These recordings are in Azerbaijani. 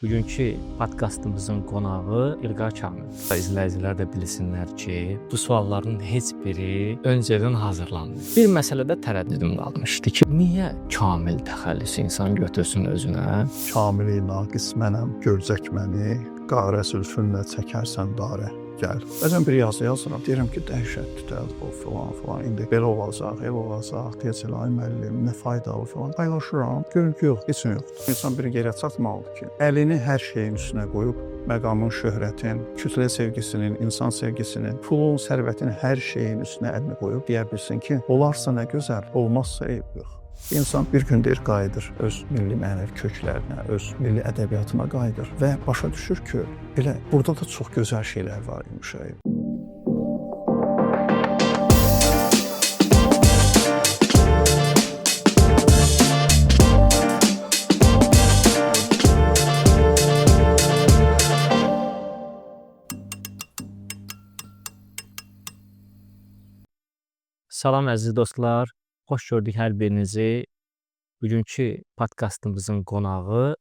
Bugünkü podkastımızın qonağı İlqar Kamil. İzləyicilər də bilsinlər ki, bu sualların heç biri öncədən hazırlandı. Bir məsələdə tərəddüdüm qalmışdı ki, niyə kamil təxəllüs insan götürsün özünə? Kamili naqis mənəm, görcək məni, qarə zülfünlə çəkərsən darə. Gəl. Bəzən bir yazı yazıram, deyirəm ki, dəhşətlidir bu filan. İndi belə olacaq, elə olacaq, deyəcəklər, ay müəllim, nə faydalı filan. Paylaşıram, görürüm ki, yox, heç nə yoxdur. İnsan bir yerə çatmalıdır ki, əlini hər şeyin üstünə qoyub, məqamın, şöhrətin, kütlə sevgisinin, insan sevgisinin, pulun, sərvətin hər şeyin üstünə əlini qoyub deyə bilsin ki, olarsa nə gözəl, olmazsa eyb yox. İnsan bir gün deyir qayıdır öz milli mənəvi köklərinə, öz milli ədəbiyyatına qayıdır və başa düşür ki, elə burada da çox gözəl şeylər var imiş. Salam əziz dostlar, xoş gördük hər birinizi. Bugünkü podkastımızın qonağı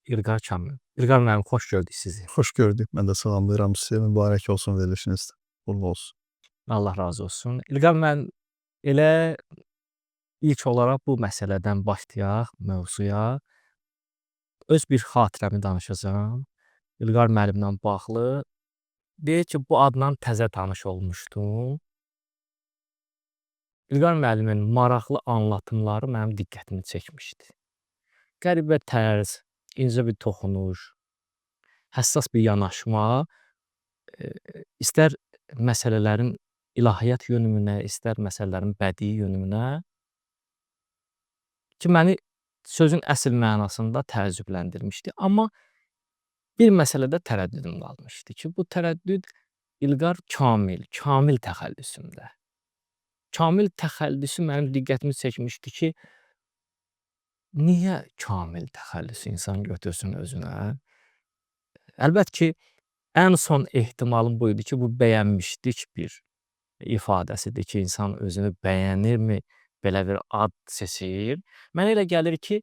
İlqar Kamil. İlqar müəllim, xoş gördük sizi. Xoş gördük. Mən də salamlayıram sizi. Mübarək olsun verilişiniz. Uğurlu olsun. Allah razı olsun. İlqar müəllim, elə ilk olaraq bu məsələdən başlayaq mövzuya. Öz bir xatirəmi danışacağam. İlqar müəllimlə bağlı. Deyək ki, bu adla təzə tanış olmuşdum. İlqar müəllimin maraqlı anlatımları mənim diqqətimi çəkmişdi. Qəribə tərz, incə bir toxunuş, həssas bir yanaşma, istər məsələlərin ilahiyyat yönümünə, istər məsələlərin bədii yönümünə ki, məni sözün əsl mənasında təəccübləndirmişdi. Amma bir məsələdə tərəddüdüm qalmışdı ki, bu tərəddüd İlqar kamil təxəllüsündə. Kamil təxəllüsü mənim diqqətimi çəkmişdi ki, niyə kamil təxəllüs insan götürsün özünə? Əlbəttə ki, ən son ehtimalım bu idi ki, bu bəyənmişlik bir ifadəsidir ki, insan özünü bəyənirmi, belə bir ad seçir. Mənə elə gəlir ki,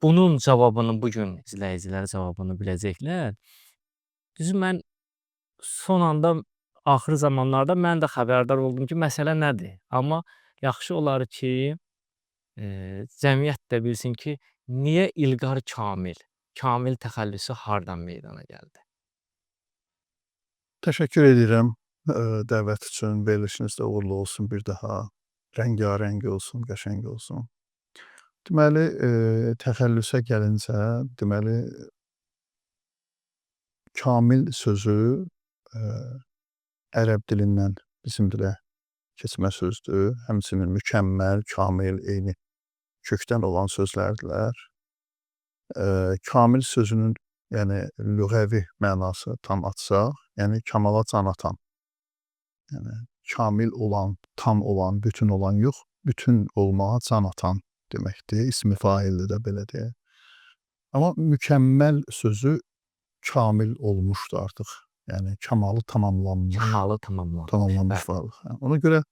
bunun cavabını bugün izləyicilər cavabını biləcəklər. Düzü mən son anda, axır zamanlarda mən də xəbərdar oldum ki, məsələ nədir? Amma yaxşı olar ki, cəmiyyət də bilsin ki, niyə İlqar kamil təxəllüsü hardan meydana gəldi? Təşəkkür edirəm dəvət üçün. Verilişiniz də uğurlu olsun bir daha. Rəngarəng olsun, qəşəng olsun. Deməli, təxəllüsə gəlincə, deməli, kamil sözü ərəb dilindən bizim dilə keçmə sözdür. Həmçinin mükəmməl, kamil, eyni kökdən olan sözlərdirlər. Kamil sözünün, yəni lüğəvi mənası tam açsaq, yəni kamala can atan. Yəni kamil olan, tam olan, bütün olan yox, bütün olmağa can atan deməkdir. İsmi faildir də belə deyək. Amma mükəmməl sözü kamil olmuşdu artıq. Yəni kamalı tamamlanmış. Tamamlanmış varlıq. Ona görə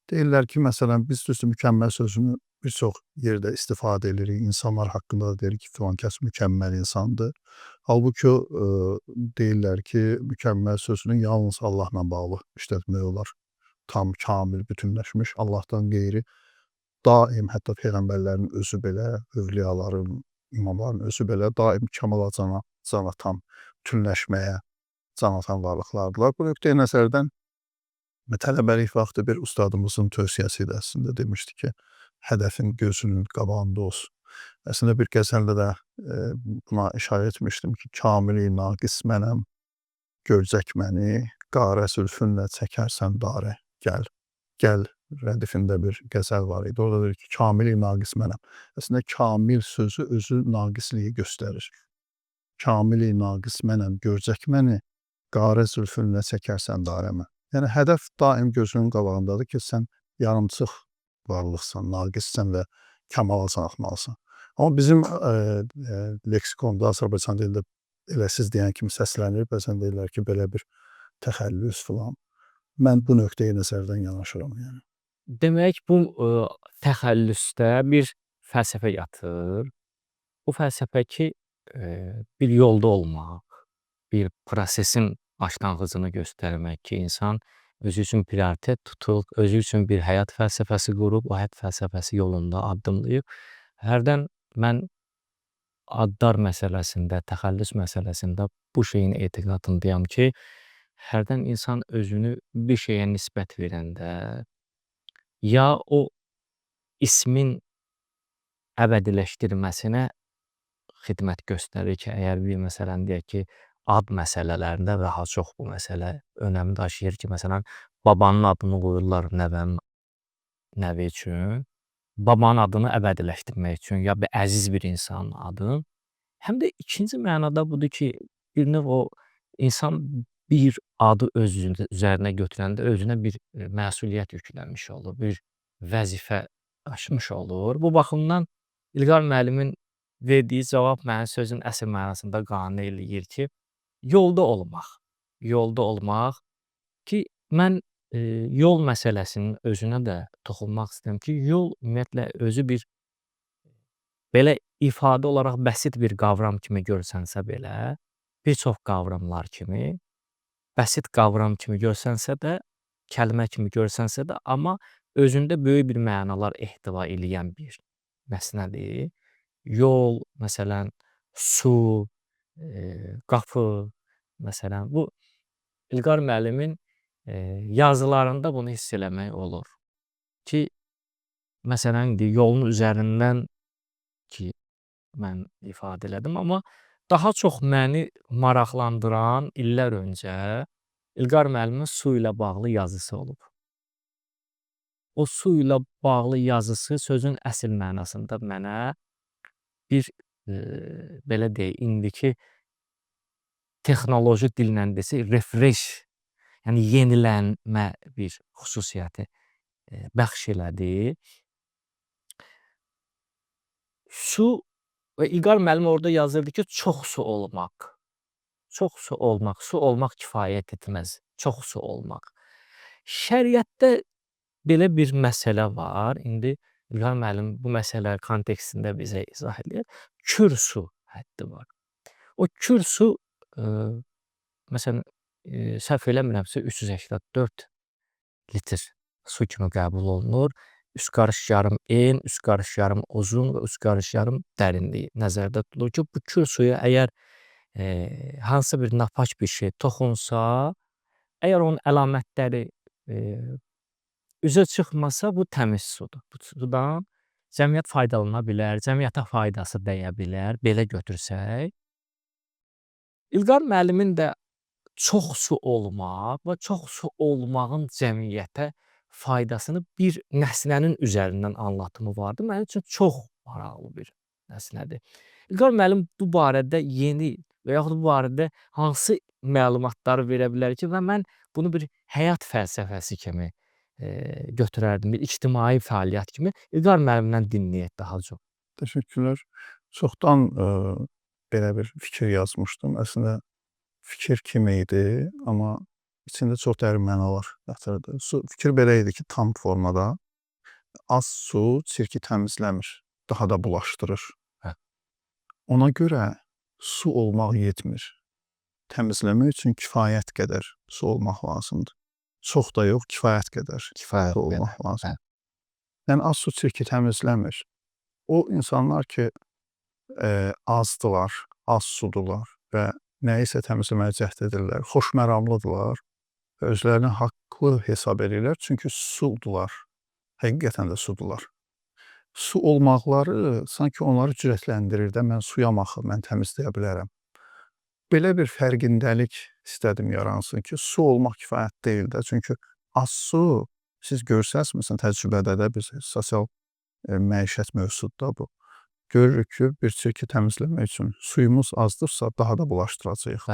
deyirlər ki, məsələn, biz düzdür mükəmməl sözünü bir çox yerdə istifadə edirik. İnsanlar haqqında da deyirik ki, filan kəs mükəmməl insandır. Halbuki deyirlər ki, mükəmməl sözünü yalnız Allahla bağlı işlətmək olar. Tam, kamil, bütünləşmiş Allahdan qeyri daim, hətta peyğəmbərlərin özü belə, övliyaların, imamların özü belə daim kamala can atan, bütünləşməyə can atan varlıqlardılar. Bu nöqteyi nəzərdən tələbəlik vaxtı bir ustadımızın tövsiyəsi ilə əslində demişdi ki, hədəfin gözünün qabağında olsun. Əslində bir qəzəldə də buna işarə etmişdim ki, kamili naqis mənəm, görcək məni, qarə zülfünlə çəkərsən darə, gəl rədifində bir qəzəl var idi. Orada deyir ki, kamili naqis mənəm. Əslində kamil sözü özü naqisliyi göstərir. Kamili naqis mənəm, görcək məni, qarə zülfünlə çəkərsən darəmə. Yəni, hədəf daim gözünün qabağındadır ki, sən yarımçıq varlıqsan, naqissən və kamala can atmalısan. Amma bizim leksikonda, Azərbaycan dilində elə siz deyən kimi səslənir, bəzən deyirlər ki, belə bir təxəllüs filan. Mən bu nöqteyi nəzərdən yanaşıram. Yəni. Demək, bu təxəllüsdə bir fəlsəfə yatır. bu fəlsəfəki bir yolda olmaq, bir prosesin başlanğıcını göstərmək ki, insan özü üçün prioritet tutub, özü üçün bir həyat fəlsəfəsi qurub, o həyat fəlsəfəsi yolunda addımlayıb. Hərdən mən adlar məsələsində, təxəllüs məsələsində bu şeyin etiqadındayam ki, hərdən insan özünü bir şeyə nisbət verəndə, ya o ismin əbədiləşdirməsinə xidmət göstərir ki, əgər bir məsələn deyək ki, ad məsələlərində daha çox bu məsələ önəm daşıyır ki, məsələn, babanın adını qoyurlar nəvi üçün, babanın adını əbədiləşdirmək üçün, ya bir əziz bir insanın adını. Həm də ikinci mənada budur ki, bir növ o insan bir adı öz üzərinə götürəndə özünə bir məsuliyyət yükləmiş olur, bir vəzifə daşımış olur. Bu baxımdan İlqar müəllimin verdiyi cavab mənim sözün əsl mənasında qane eləyir ki, yolda olmaq ki, mən yol məsələsinin özünə də toxunmaq istəyirəm ki, yol ümumiyyətlə özü bir belə ifadə olaraq bəsit bir qavram kimi görsənsə belə, bir çox qavramlar kimi, bəsit qavram kimi görsənsə də, kəlmə kimi görsənsə də, amma özündə böyük bir mənalar ehtiva eləyən bir məsnədir. Yol, məsələn, su, qapı, məsələn, bu İlqar müəllimin yazılarında bunu hiss eləmək olur ki, məsələn, yolun üzərindən ki, mən ifadə elədim, amma daha çox məni maraqlandıran illər öncə İlqar müəllimin su ilə bağlı yazısı olub. O su ilə bağlı yazısı sözün əsl mənasında mənə bir belə deyək, indiki texnoloji dillə desə refresh, yəni yenilənmə bir xüsusiyyəti bəxş elədi. Su və İlqar müəllim orada yazırdı ki, çox su olmaq, su olmaq kifayət etməz, çox su olmaq. Şəriətdə belə bir məsələ var. İndi İlqar müəllim bu məsələ kontekstində bizə izah edir. Kür su həddi var. O kür su məsələn səhv eləmirəmsə 384 litr su kimi qəbul olunur. Üst qarış yarım en, üst qarış yarım uzun və üst qarış yarım dərinliyi nəzərdə tutulur ki, bu kür suya əgər hansısa bir napaç bir şey toxunsa, əgər onun əlamətləri üzə çıxmasa, bu təmiz sudur. Bu sudan cəmiyyət faydalana bilər, cəmiyyətə faydası dəyə bilər, belə götürsək. İlqar müəllimin də çox su olmaq və çox su olmağın cəmiyyətə faydasını bir nəsnənin üzərindən anlatımı vardı. Mənim üçün çox maraqlı bir nəsnədir. İlqar müəllim bu barədə yeni və yaxud bu barədə hansı məlumatları verə bilər ki, və mən bunu bir həyat fəlsəfəsi kimi götürərdim, bir ictimai fəaliyyət kimi. İlqar müəllimdən dinləyək daha çox. Təşəkkürlər. Çoxdan belə bir fikir yazmışdım. Əslində fikir kimi idi, amma içində çox dərin mənalar yatırdı. Fikir belə idi ki, tam formada az su çirki təmizləmir, daha da bulaşdırır. Hə. Ona görə su olmaq yetmir. Təmizləmək üçün kifayət qədər su olmaq lazımdır. Çox da yox, kifayət qədər su olmaq lazımdır. Yəni az su çirki təmizləmir. O insanlar ki, azdılar, az sudular və nəyisə təmizləməyə cəhd edirlər, xoşməramlıdırlar və özlərini haqlı hesab edirlər, çünki sudular, həqiqətən də sudular. Su olmaqları sanki onları cürətləndirir də, mən suyam axı, mən təmizləyə bilərəm. Belə bir fərqindəlik istədim yaransın ki, su olmaq kifayət deyil də, çünki az su, siz görsəz, məsələn, təcrübədə də biz sosial məişət mövzusudur da bu. Görürük ki, bir çirki təmizləmək üçün suyumuz azdırsa, daha da bulaşdıracağıq.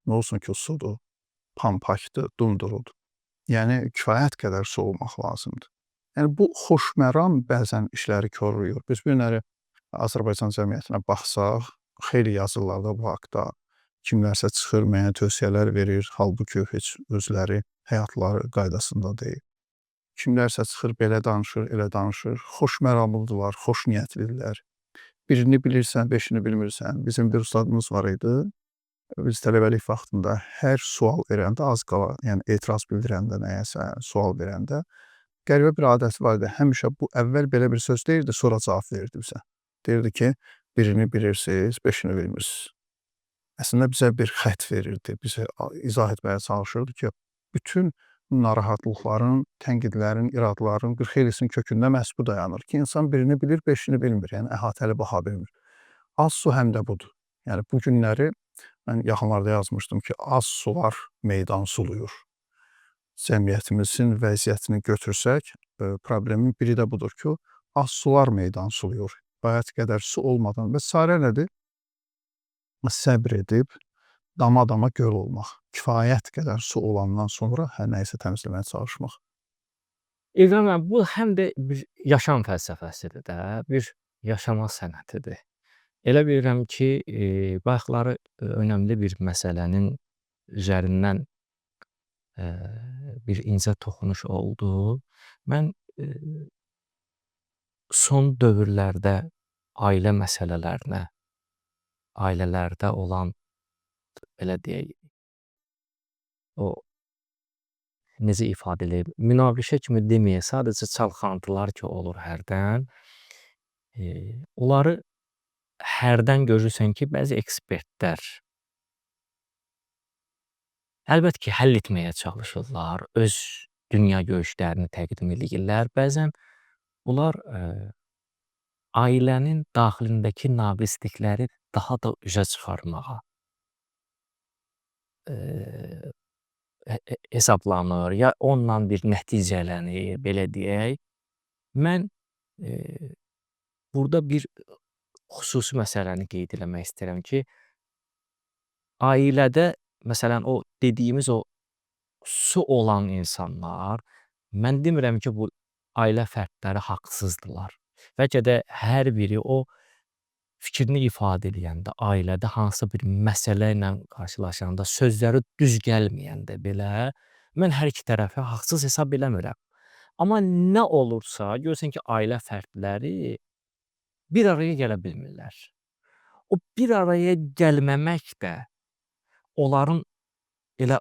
Nə olsun ki, sudur, pampakdır, dumdurudur. Yəni, kifayət qədər su olmaq lazımdır. Yəni, bu xoşməram bəzən işləri korlayır. Biz bu günləri Azərbaycan cəmiyyətinə baxsaq, xeyli yazırlar bu haqda. Kimlərsə çıxır, mənə tövsiyələr verir, halbuki heç özləri həyatları qaydasında deyil. Kimlərsə çıxır, belə danışır, elə danışır. Xoşməramlıdırlar, xoş niyyətlidirlər. birini bilirsən, beşini bilmirsən. Bizim bir ustadımız var idi. Biz tələbəlik vaxtında hər sual verəndə az qala, yəni etiraz bildirəndə nəyəsə, sual verəndə qəribə bir adəti var idi. Həmişə bu əvvəl belə bir söz deyirdi, sonra cavab verirdi bizə. Deyirdi ki, birini bilirsiniz, beşini bilmirsiniz. Əslində bizə bir xətt verirdi, bizə izah etməyə çalışırdı ki, bütün narahatlıqların, tənqidlərin, iradların bir xeylisinin kökündə məhz bu dayanır ki, insan birini bilir, beşini bilmir, yəni əhatəli baxa bilmir. Az su həm də budur. Yəni bu günləri mən yaxınlarda yazmışdım ki, az sular meydan suluyur. Cəmiyyətimizin vəziyyətini götürsək, problemin biri də budur ki, az sular meydan suluyur. Kifayət qədər su olmadan və çarə nədir? Səbr edib, dama-dama göl olmaq. Kifayət qədər su olandan sonra hər nəyisə təmizləməyə çalışmaq. İlqar müəllim, bu həm də bir yaşam fəlsəfəsidir də, bir yaşama sənətidir. Elə bilirəm ki, bayaqları önəmli bir məsələnin üzərindən bir incə toxunuş oldu. Mən son dövrlərdə ailə məsələlərinə, ailələrdə olan, belə deyək, o necə ifadə eləyim, münaqişə kimi deməyək, sadəcə çalxantılar ki olur hərdən. Onları hərdən görürsən ki, bəzi ekspertlər əlbəttə ki, həll etməyə çalışırlar, öz dünya görüşlərini təqdim eləyirlər. Bəzən bunlar ailənin daxilindəki naqislikləri daha da üzə çıxarmağa hesablanır, ya onunla bir nəticələnir, belə deyək. Mən burada bir xüsusi məsələni qeyd eləmək istəyirəm ki, ailədə məsələn o dediyimiz o su olan insanlar, mən demirəm ki, bu ailə fərdləri haqsızdırlar. Bəlkə də hər biri o fikrini ifadə eləyəndə, ailədə hansısa bir məsələ ilə qarşılaşanda, sözləri düz gəlməyəndə belə, mən hər iki tərəfi haqsız hesab eləmirəm. Amma nə olursa, görürsən ki, ailə fərdləri bir araya gələ bilmirlər. O bir araya gəlməmək də onların elə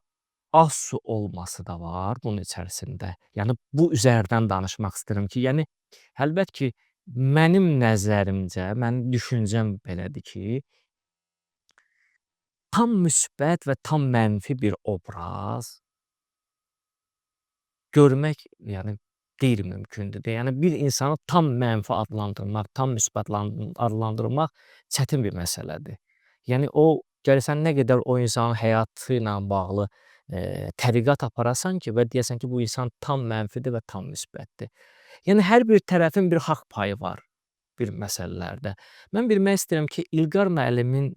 az su olması da var bunun içərisində. Yəni bu üzərdən danışmaq istəyirəm ki, yəni əlbəttə ki, mənim nəzərimcə, mənim düşüncəm belədir ki, tam müsbət və tam mənfi bir obraz görmək, yəni qeyri-mümkündür. Yəni bir insanı tam mənfi adlandırmaq, tam müsbət adlandırmaq çətin bir məsələdir. Yəni o gəlsən nə qədər o insanın həyatı ilə bağlı tədqiqat aparasan ki, və deyəsən ki, bu insan tam mənfidir və tam müsbətdir. Yəni hər bir tərəfin bir haqq payı var bir məsələlərdə. Mən bilmək istəyirəm ki, İlqar müəllimin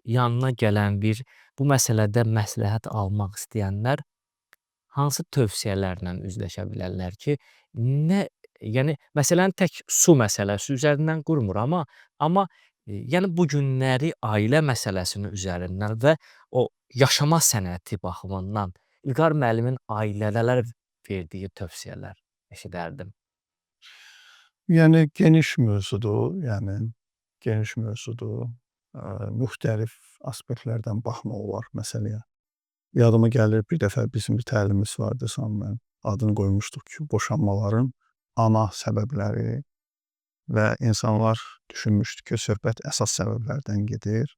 yanına gələn bir bu məsələdə məsləhət almaq istəyənlər hansı tövsiyələrlə üzləşə bilərlər ki, nə yəni məsələni tək su məsələsi üzərindən qurmur, amma yəni bu günləri ailə məsələsinin üzərindən və o yaşama sənəti baxımından İlqar müəllimin ailələrə verdiyi tövsiyələr eşidərdim. Yəni geniş mövzudur, yəni geniş mövzudur. Müxtəlif aspektlərdən baxmaq olar məsələyə. Yadıma gəlir, bir dəfə bizim bir təlimimiz vardı, mən adını qoymuşduq ki, boşanmaların ana səbəbləri və insanlar düşünmüşdü ki, söhbət əsas səbəblərdən gedir.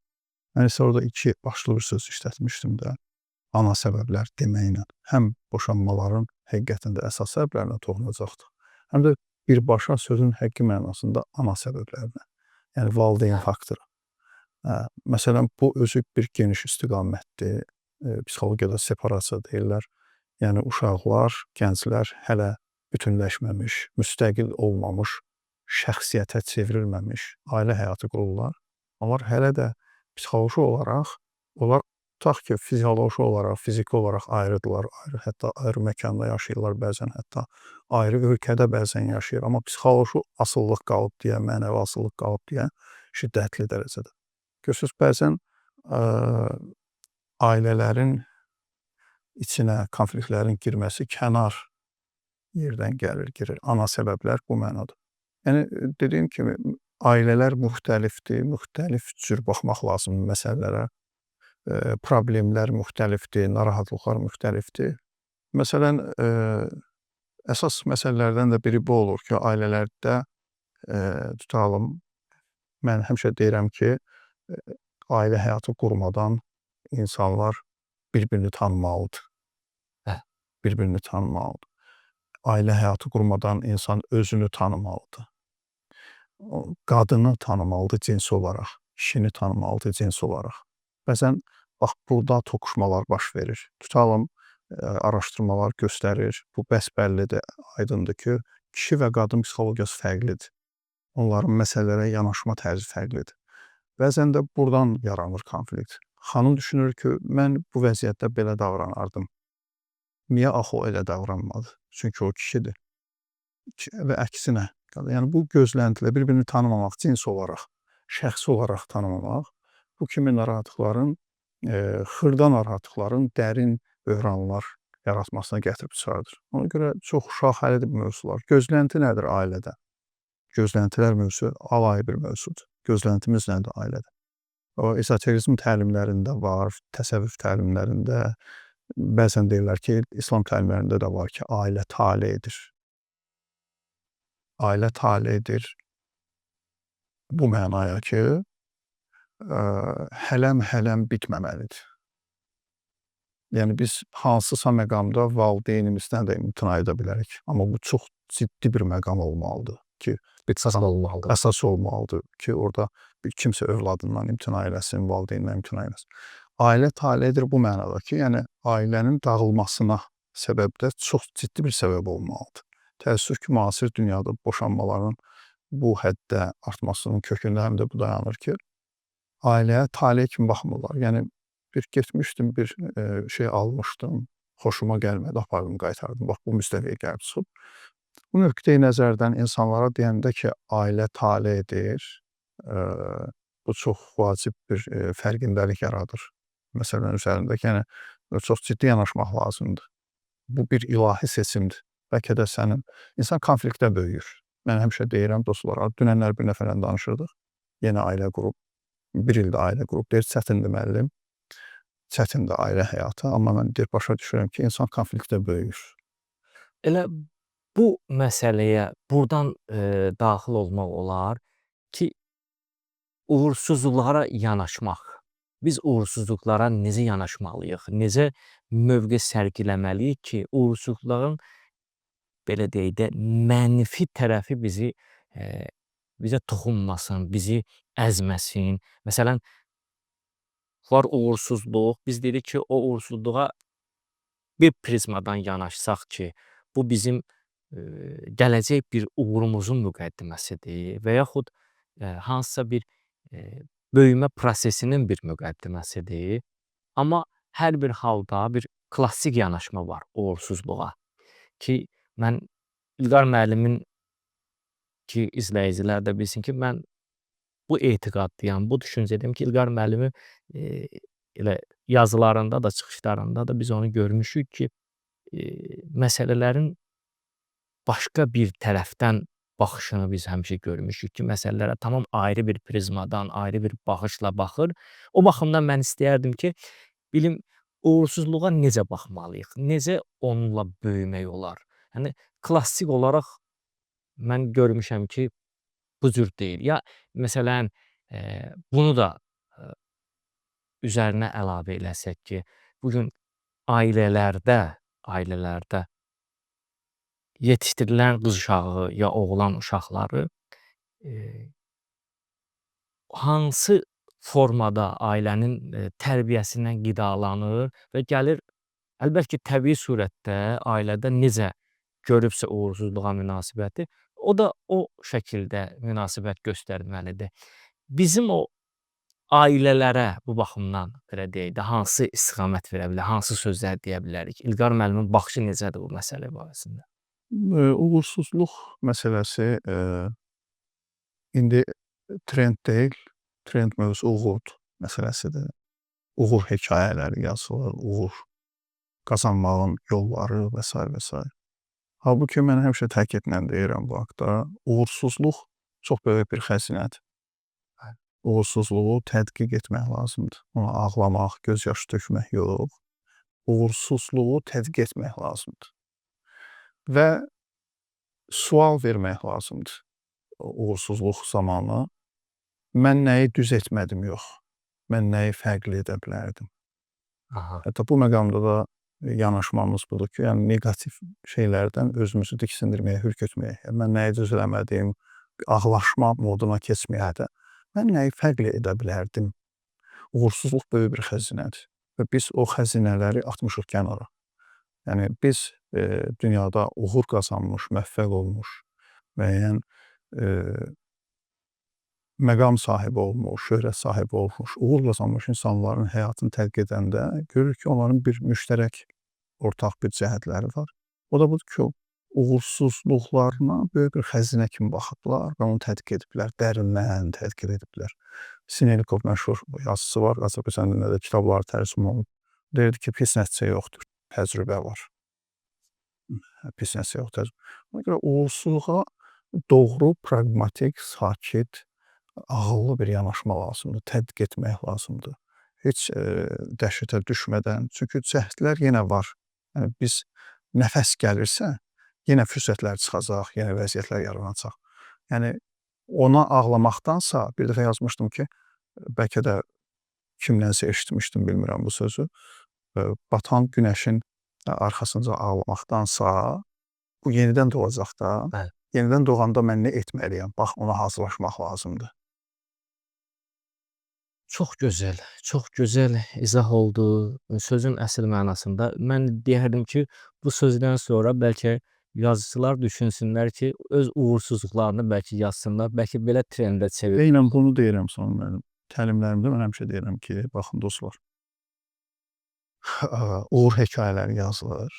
Mən isə orada iki başlı bir söz işlətmişdim də, ana səbəblər deməklə. Həm boşanmaların həqiqətində əsas səbəblərinə toxunacaqdıq, həm də birbaşa sözün həqiqi mənasında ana səbəblərinə, yəni valideyn faktoru. Məsələn, bu özü bir geniş istiqamətdir. Psixologiyada separasiya deyirlər. Yəni uşaqlar, gənclər hələ bütünləşməmiş, müstəqil olmamış, şəxsiyyətə çevrilməmiş ailə həyatı qururlar. Onlar hələ də psixoloji olaraq, onlar tutaq ki, fizioloji olaraq, fiziki olaraq ayrıdırlar, hətta ayrı məkanda yaşayırlar, bəzən hətta ayrı ölkədə bəzən yaşayır. Amma psixoloji asıllıq qalıb deyə, mənəvi asıllıq qalıb deyə şiddətli dərəcədə. Görürsünüz, bəzən ailələrin içinə konfliktlərin girməsi kənar yerdən girir. Ana səbəblər bu mənada. Yəni dediyim kimi ailələr müxtəlifdir, müxtəlif cür baxmaq lazımdır məsələlərə. Problemlər müxtəlifdir, narahatlıqlar müxtəlifdir. Məsələn, əsas məsələlərdən də biri bu olur ki, ailələrdə, tutalım, mən həmişə deyirəm ki, ailə həyatı qurmadan insanlar bir-birini tanımalıdır. Bir-birini tanımalıdır. Ailə həyatı qurmadan insan özünü tanımalıdır. Qadını tanımalıdır cins olaraq, kişini tanımalıdır cins olaraq. Bəzən bax, burada toqquşmalar baş verir. Tutalım, araşdırmalar göstərir, bu bəsbəllidir, aydındır ki, kişi və qadın psixologiyası fərqlidir. Onların məsələlərə yanaşma tərzi fərqlidir. Bəzən də buradan yaranır konflikt. Xanım düşünür ki, mən bu vəziyyətdə belə davranardım. Niyə axı o elə davranmadı? Çünki o kişidir. Və əksinə. Yəni, bu gözləntilər, bir-birini tanımamaq, cins olaraq, şəxsi olaraq tanımamaq, bu kimi narahatlıqların, xırda narahatlıqların dərin böhranlar yaratmasına gətirib çıxardır. Ona görə çox şaxəlidir bu mövzular. Gözlənti nədir ailədə? Gözləntilər mövzusu alayı bir mövzudur. Gözləntimiz nədir ailədə? O, ezoterizm təlimlərində var, təsəvvüf təlimlərində, bəzən deyirlər ki, İslam təlimlərində də var ki, ailə taledir. Ailə taledir bu mənaya ki, hələm bitməməlidir. Yəni, biz hansısa məqamda valideynimizdən də imtina edə bilərik. Amma bu çox ciddi bir məqam olmalıdır ki, əsas olmalıdır ki, orada kimsə övladından imtina eləsin, valideynindən imtina eləsin. Ailə taledir bu mənada ki, yəni ailənin dağılmasına səbəb də çox ciddi bir səbəb olmalıdır. Təəssüf ki, müasir dünyada boşanmaların bu həddə artmasının kökündə həm də bu dayanır ki, ailəyə tale kimi baxmırlar. Yəni, getmişdim, bir şey almışdım, xoşuma gəlmədi, apardım, qaytardım. Bax, bu müstəviyə gəlib çıxıb. Bu nöqteyi nəzərdən insanlara deyəndə ki, ailə taledir, bu çox vacib bir fərqindəlik yaradır məsələnin üzərində ki, yəni çox ciddi yanaşmaq lazımdır. Bu bir ilahi seçimdir. Bəlkə də insan konfliktdə böyüyür. Mən həmişə deyirəm dostlara, dünənlər bir nəfərlə danışırdıq, yenə ailə qurub, 1 ildə ailə qurub, deyir, çətindir müəllim, çətindir ailə həyatı, amma mən başa düşürəm ki, insan konfliktdə böyüyür. Elə bu məsələyə burdan daxil olmaq olar ki, uğursuzluqlara yanaşmaq. Biz uğursuzluqlara necə yanaşmalıyıq? Necə mövqe sərgiləməliyik ki, uğursuzluqların belə deyək də mənfi tərəfi bizə toxunmasın, bizi əzməsin. Məsələn, var uğursuzluq, biz dedik ki, o uğursuzluğa bir prizmadan yanaşsaq ki, bu bizim gələcək bir uğurumuzun müqəddiməsidir və yaxud hansısa bir böyümə prosesinin bir müqəddiməsidir. Amma hər bir halda bir klassik yanaşma var uğursuzluğa ki, mən İlqar müəllimin ki, izləyicilər də bilsin ki, mən bu etiqaddayam, bu düşüncədəyəm ki, İlqar müəllimi elə yazılarında da, çıxışlarında da biz onu görmüşük ki, məsələlərin başqa bir tərəfdən baxışını biz həmişə görmüşük ki, məsələlərə tamam ayrı bir prizmadan, ayrı bir baxışla baxır. O baxımdan mən istəyərdim ki, bilim uğursuzluğa necə baxmalıyıq, necə onunla böyümək olar? Yəni, klassik olaraq mən görmüşəm ki, bu cür deyil. Ya, məsələn, bunu da üzərinə əlavə eləsək ki, bugün ailələrdə yetişdirilən qız uşağı ya oğlan uşaqları hansı formada ailənin tərbiyəsindən qidalanır və gəlir, əlbəttə ki, təbii surətdə ailədə necə görübsə uğursuzluğa münasibəti, o da o şəkildə münasibət göstərməlidir. Bizim o ailələrə bu baxımdan belə deyək də hansı istiqamət verə bilər, hansı sözlər deyə bilərik? İlqar müəllimin baxışı necədir bu məsələ barəsində? Uğursuzluq məsələsi indi trend deyil, trend mövzusu uğur məsələsidir. Uğur hekayələri yazılır, uğur qazanmağın yolları və s. və s. Halbuki mən həmişə təkidlə deyirəm bu haqda, uğursuzluq çox böyük bir xəzinədir. Uğursuzluğu tədqiq etmək lazımdır. Ona ağlamaq, göz yaşı tökmək yox, uğursuzluğu tədqiq etmək lazımdır və sual vermək lazımdır uğursuzluq zamanı. Mən nəyi düz etmədim yox, mən nəyi fərqli edə bilərdim? Aha. Hətta bu məqamda da yanaşmamız budur ki, yəni neqativ şeylərdən özümüzü diksindirməyə, hürkütməyə, mən nəyi düz eləmədim, ağlaşma moduna keçməyə də, mən nəyi fərqli edə bilərdim? Uğursuzluq böyük bir xəzinədir və biz o xəzinələri atmışıq kənara. Yəni biz dünyada uğur qazanmış, müvəffəq olmuş, müəyyən məqam sahibi olmuş, şöhrət sahibi olmuş, uğur qazanmış insanların həyatını tədqiq edəndə görürük ki, onların bir müştərək ortaq bir cəhətləri var. O da budur ki, uğursuzluqlarına böyük bir xəzinə kimi baxıblar və onu tədqiq ediblər, dərindən tədqiq ediblər. Sinelikov məşhur yazıçısı var, Azərbaycan dilində də kitabları tərcümə olunub. Deyirdi ki, pis nəticə yoxdur, təcrübə var. Pis nəticə yoxdur. Ona görə uğursuzluğa doğru, praqmatik, sakit, ağıllı bir yanaşma lazımdır, tədqiq etmək lazımdır. Heç dəhşətə düşmədən, çünki cəhdlər yenə var. Yəni biz nəfəs gəlirsə, yenə fürsətlər çıxacaq, yenə vəziyyətlər yaranacaq. Yəni ona ağlamaqdansa, bir dəfə yazmışdım ki, bəlkə də kimdənsə eşitmişdim, bilmirəm bu sözü. Batan günəşin arxasınca ağlamaqdansa, bu yenidən doğacaq da. Bəli. Yenidən doğanda mən nə etməliyəm? Bax, ona hazırlaşmaq lazımdır. Çox gözəl izah oldu. Sözün əsl mənasında. Mən deyərdim ki, bu sözdən sonra bəlkə yazıçılar düşünsünlər ki, öz uğursuzluqlarını bəlkə yazsınlar, bəlkə belə trendə çevir. Eynən bunu deyirəm son mənim təlimlərimdə. Mən həmişə deyirəm ki, baxın dostlar, uğur hekayələri yazılır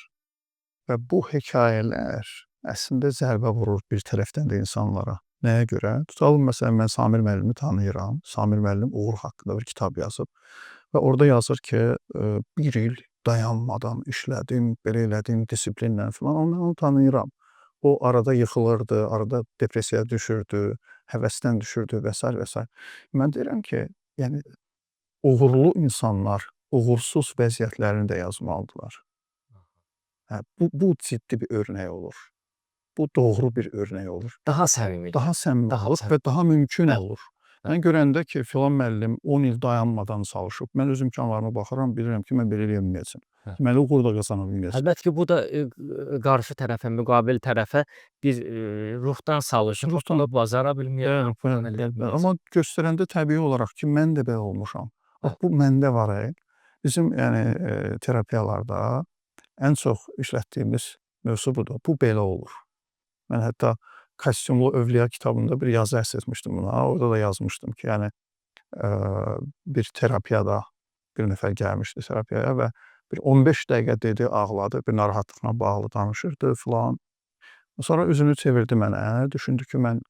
və bu hekayələr əslində zərbə vurur bir tərəfdən də insanlara. Nəyə görə? Tutalım, məsələn, mən Samir müəllimi tanıyıram. Samir müəllim uğur haqqında bir kitab yazıb və orada yazır ki, bir il dayanmadan işlədim, belə elədim, disiplinlə filan. Mən onu tanıyıram. O arada yıxılırdı, arada depressiyaya düşürdü, həvəsdən düşürdü və s. və s. Mən deyirəm ki, yəni uğurlu insanlar uğursuz vəziyyətlərini də yazmalıdırlar. Bu ciddi bir örnək olur. Bu doğru bir örnək olur. Daha səmimi. Daha səmimi olur və daha mümkün olur. Mən görəndə ki, filan müəllim 10 il dayanmadan çalışıb, mən öz imkanlarıma baxıram, bilirəm ki, mən belə eləyə bilməyəcəm. Deməli, uğur da qazana bilməyəcəm. Əlbəttə ki, bu da qarşı tərəfə, müqabil tərəfə bir ruhdan salışır. Ruhdan bazara bilməyəm. Amma göstərəndə təbii olaraq ki, mən də belə olmuşam. Bax, bu məndə var. Bizim yəni terapiyalarda ən çox işlətdiyimiz mövzu budur. Bu belə olur. Mən hətta Kostyumlu Övliya kitabında bir yazı əsas etmişdim buna. Orada da yazmışdım ki, yəni bir terapiyada bir nəfər gəlmişdi terapiyaya və bir 15 dəqiqə dedi, ağladı, bir narahatlıqla bağlı danışırdı filan. Sonra üzünü çevirdi mənə, düşündü ki, mən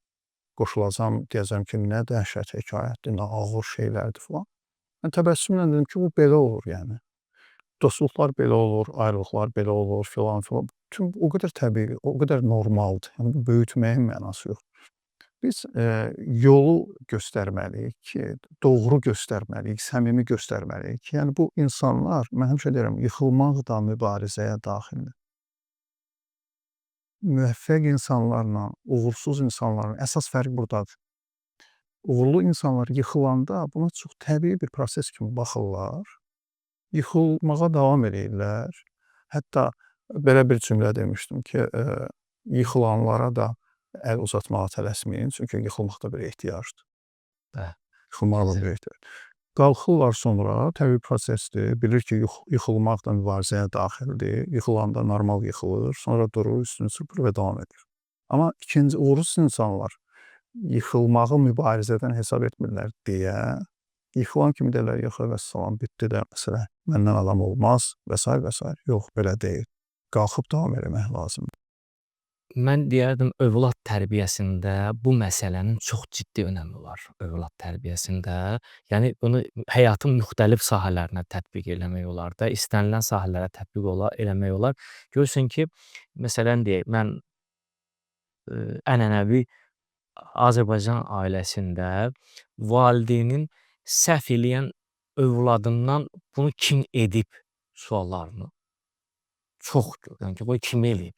qoşulacam, deyəcəm ki, nə dəhşət hekayətdir, nə ağır şeylərdir filan. Mən təbəssümlə dedim ki, bu belə olur yəni. Dostluqlar belə olur, ayrılıqlar belə olur filan filan. Bütün o qədər təbii, o qədər normaldır. Yəni böyütməyin mənası yox. Biz yolu göstərməliyik ki, doğru göstərməliyik, səmimi göstərməliyik ki, yəni bu insanlar, mən həmişə deyirəm, yıxılmaq da mübarizəyə daxildir. Müvəffəq insanlarla uğursuz insanların əsas fərqi burdadır. Uğurlu insanlar yıxılanda buna çox təbii bir proses kimi baxırlar. Yıxılmağa davam edirlər. Hətta belə bir cümlə demişdim ki, yıxılanlara da əl uzatmağa tələsməyin, çünki yıxılmaq da bir ehtiyacdır. Yıxılmaq da bir ehtiyac. Qalxırlar sonra, təbii prosesdir, bilir ki, yıxılmaq da mübarizəyə daxildir, yıxılanda normal yıxılır, sonra durur, üstünü çırpır və davam edir. Amma ikinci uğursuz insanlar yıxılmağı mübarizədən hesab etmirlər deyə, yıxılan kimi deyirlər, yox, vəssalam, bitdi də, məsələ, məndən adam olmaz və s. və s. Yox, belə deyil. Qalxıb davam eləmək lazımdır. Mən deyərdim, övlad tərbiyəsində bu məsələnin çox ciddi önəmi var. Övlad tərbiyəsində, yəni bunu həyatın müxtəlif sahələrinə tətbiq eləmək olar da, istənilən sahələrə tətbiq eləmək olar. Görürsən ki, məsələn deyək, mən ənənəvi Azərbaycan ailəsində valideynin səhv eləyən övladından bunu kim edib suallarını çox görürəm ki, bu kim eləyib?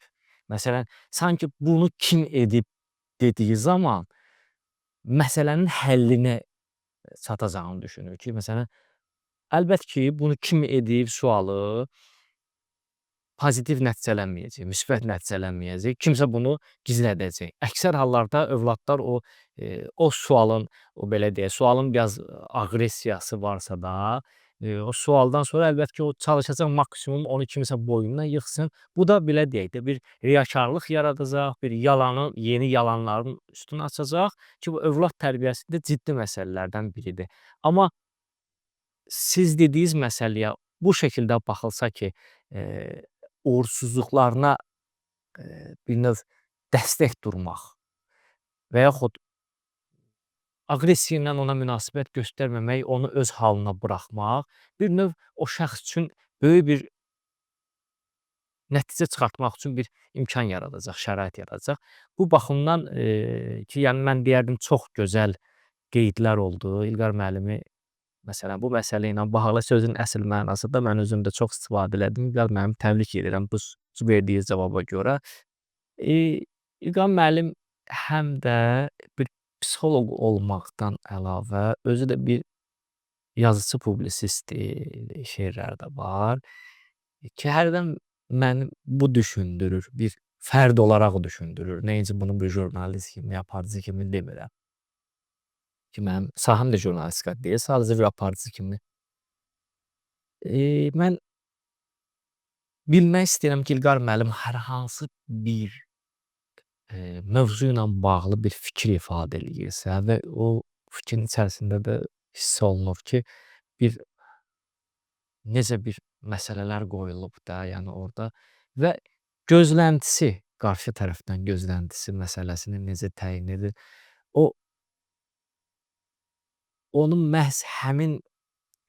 Məsələn, sanki bunu kim edib dediyi zaman məsələnin həllinə çatacağını düşünür ki, məsələn, əlbəttə ki, bunu kim edib sualı pozitiv nəticələnməyəcək, müsbət nəticələnməyəcək. Kimsə bunu gizlədəcək. Əksər hallarda övladlar o sualın, o belə deyək, sualın biraz aqressiyası varsa da, o sualdan sonra əlbəttə ki, o çalışacaq maksimum onu kimsə boynuna yıxsın. Bu da belə deyək də bir riyakarlıq yaradacaq, bir yalanın, yeni yalanların üstünü açacaq ki, bu övlad tərbiyəsində ciddi məsələlərdən biridir. Amma siz dediyiniz məsələyə bu şəkildə baxılsa ki, uğursuzluqlarına bir növ dəstək durmaq və yaxud aqressiya ilə ona münasibət göstərməmək, onu öz halına buraxmaq, bir növ o şəxs üçün böyük bir nəticə çıxartmaq üçün bir imkan yaradacaq, şərait yaradacaq. Bu baxımdan ki, yəni mən deyərdim çox gözəl qeydlər oldu. İlqar müəllimi məsələn bu məsələ ilə bağlı sözün əsl mənasında mən özüm də çox istifadə elədim. İlqar müəllim təbrik edirəm bu verdiyiniz cavaba görə. İlqar müəllim həm də bir psixoloq olmaqdan əlavə özü də bir yazıçı, publisistdir, şeirləri də var ki, hərdən məni bu düşündürür, bir fərd olaraq düşündürür. Nəinki bunu bir jurnalist kimi, aparıcı kimi demirəm. Ki, mənim sahəm də jurnalistika deyil, sadəcə bir aparıcı kimi. Mən bilmək istəyirəm ki, İlqar müəllim hər hansı bir mövzu ilə bağlı bir fikir ifadə eləyirsə və o fikrin içərisində də hiss olunur ki, bir necə bir məsələlər qoyulub da, yəni orada və gözləntisi, qarşı tərəfdən gözləntisi məsələsini necə təyin edir. O onu məhz həmin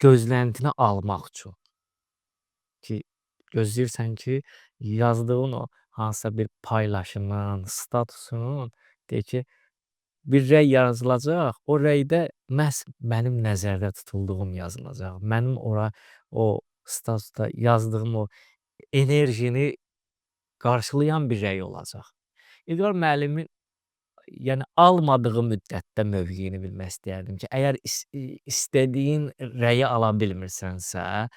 gözləntini almaq üçün ki, gözləyirsən ki, yazdığın o hansısa bir paylaşımın, statusunun deyək ki, bir rəy yazılacaq. O rəydə məhz mənim nəzərdə tutulduğum yazılacaq. Mənim ora o statusda yazdığım o enerjini qarşılayan bir rəy olacaq. İlqar müəllimin yəni almadığı müddətdə mövqeyini bilmək istəyərdim ki, əgər istədiyin rəyi ala bilmirsənsə,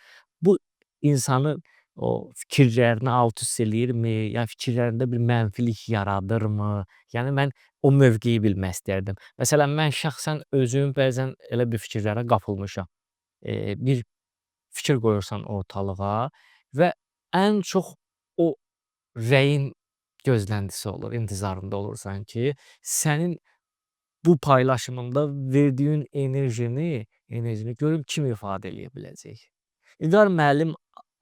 bu insanın o fikirlərini alt-üst eləyirmi, ya fikirlərində bir mənfilik yaradırmı? Yəni mən o mövqeyi bilmək istəyərdim. Məsələn, mən şəxsən özüm bəzən elə bir fikirlərə qapılmışam. Bir fikir qoyursan ortalığa və ən çox o rəyin gözləntisi olur, intizarında olursan ki, sənin bu paylaşımında verdiyin enerjini görüm kim ifadə eləyə biləcək. İlqar müəllim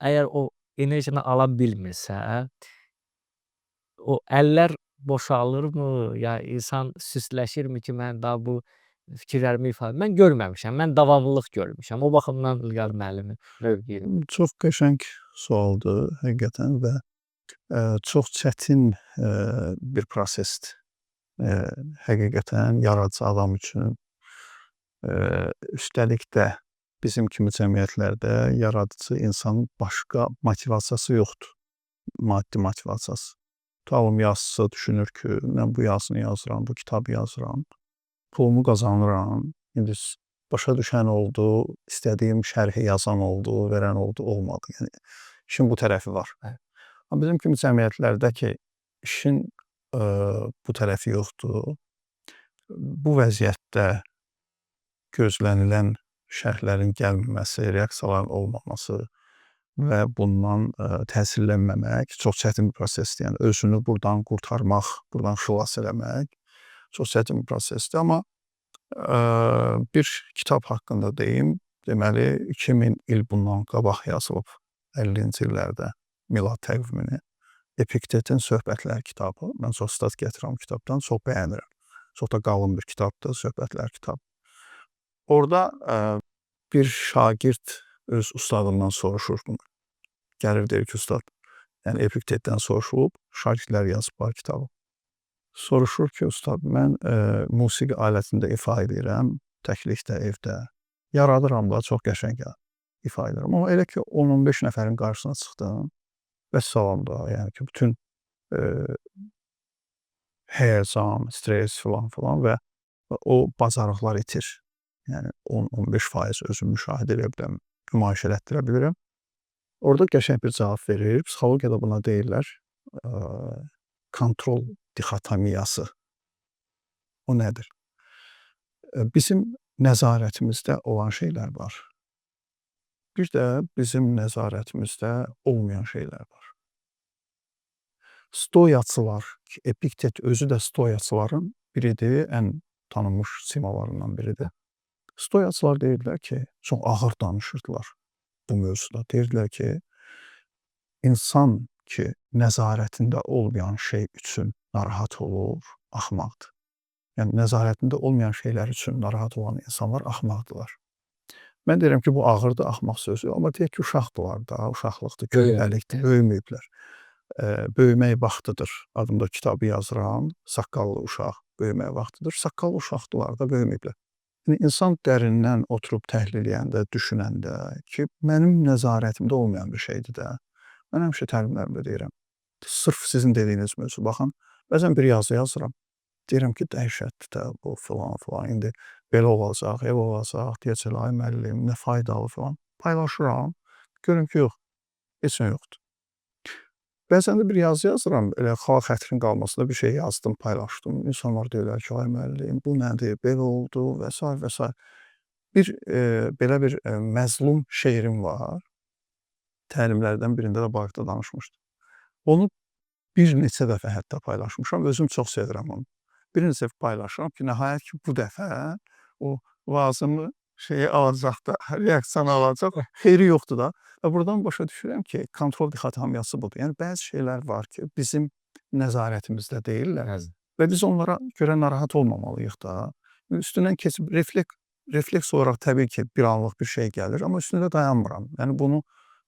əgər o enerjini ala bilmirsə, o əllər boşalırmı, ya insan süstləşirmi ki, mən daha bu fikirlərimi ifadə mən görməmişəm. Mən davamlılıq görmüşəm. O baxımdan İlqar müəllimin mövqeyini Çox qəşəng sualdır həqiqətən və çox çətin bir prosesdir. Həqiqətən yaradıcı adam üçün. Üstəlik də bizim kimi cəmiyyətlərdə yaradıcı insanın başqa motivasiyası yoxdur. Maddi motivasiyası. Tutalım yazıçı düşünür ki, mən bu yazını yazıram, bu kitabı yazıram, pulumu qazanıram. İndi başa düşən oldu, istədiyim şərhi yazan oldu, verən oldu, olmadı. Yəni işin bu tərəfi var. Amma bizim kimi cəmiyyətlərdə ki, işin bu tərəfi yoxdur. Bu vəziyyətdə gözlənilən şərhlərin gəlməməsi, reaksiyaların olmaması və bundan təsirlənməmək çox çətin bir prosesdir. Yəni özünü burdan qurtarmaq, burdan xilas eləmək çox çətin bir prosesdir. Amma bir kitab haqqında deyim. Deməli, 2000 il bundan qabaq yazılıb 50-ci illərdə milad təqvimini. Epiktetin Söhbətlər kitabı. Mən çox stat gətirəm kitabdan, çox bəyənirəm. Çox da qalın bir kitabdır, Söhbətlər kitabı. Orada bir şagird öz ustadından soruşur bunu. Gəlir deyir ki, ustad, yəni Epiktetdən soruşulub, şagirdlər yazıblar kitabı. Soruşur ki, ustad, mən musiqi alətində ifa edirəm, təklikdə, evdə. Yaradıram da, çox qəşəng ifa edirəm. Amma elə ki 10-15 nəfərin qarşısına çıxdım, vəssalam da, yəni ki, bütün həyəcan, stres filan və o bacarıqlar itir. Yəni 10-15% özümü müşahidə edə bilirəm, nümayiş elətdirə bilirəm. Orada qəşəng bir cavab verir. Psixologiyada buna deyirlər kontrol dixotomiyası. O nədir? Bizim nəzarətimizdə olan şeylər var. Bir də bizim nəzarətimizdə olmayan şeylər var. Stoyaçılar, Epiktet özü də stoyaçıların biridir, ən tanınmış simalarından biridir. Stoyaçılar deyirlər ki, çox ağır danışırdılar bu mövzuda. Deyirlər ki, insan ki, nəzarətində olmayan şey üçün narahat olur, axmaqdır. Yəni, nəzarətində olmayan şeylər üçün narahat olan insanlar axmaqdırlar. Mən deyirəm ki, bu ağırdır, axmaq sözü, amma deyək ki, uşaqdırlar da, uşaqlıqdır, köhnəlikdir, böyüməyiblər. Böyümək vaxtıdır. Adımda kitabı yazıram, saqqallı uşaq böyümək vaxtıdır. Saqqallı uşaqdırlar da, böyüməyiblər. Yəni, insan dərindən oturub təhlil eləyəndə, düşünəndə ki, mənim nəzarətimdə olmayan bir şeydir də. Mən həmişə təlimlərimdə deyirəm, sırf sizin dediyiniz mövzu, baxın, bəzən bir yazı yazıram, deyirəm ki, dəhşətdir də, bu filan, indi belə olacaq, ev olacaq, deyəcək, ay müəllim, nə faydalı filan. Paylaşıram, görüm ki, yox, heç nə yoxdur. Bəzən də bir yazı yazıram, elə xalq xətrin qalmasında bir şey yazdım, paylaşdım. İnsanlar deyirlər ki, ay müəllim, bu nədir, belə oldu və s. və s. Belə bir məzlum şeirim var. Təlimlərdən birində də barədə danışmışdım. Onu bir neçə dəfə hətta paylaşmışam. Özüm çox sevirəm onu. Bir neçə dəfə paylaşıram ki, nəhayət ki, bu dəfə o lazımı şeyi alacaq da, reaksiyanı alacaq. Xeyri yoxdur da. Və buradan başa düşürəm ki, kontrol dixotomiyası budur. Yəni, bəzi şeylər var ki, bizim nəzarətimizdə deyirlər və biz onlara görə narahat olmamalıyıq da. Üstündən keçib, refleks olaraq təbii ki, bir anlıq bir şey gəlir, amma üstündə dayanmıram. Yəni,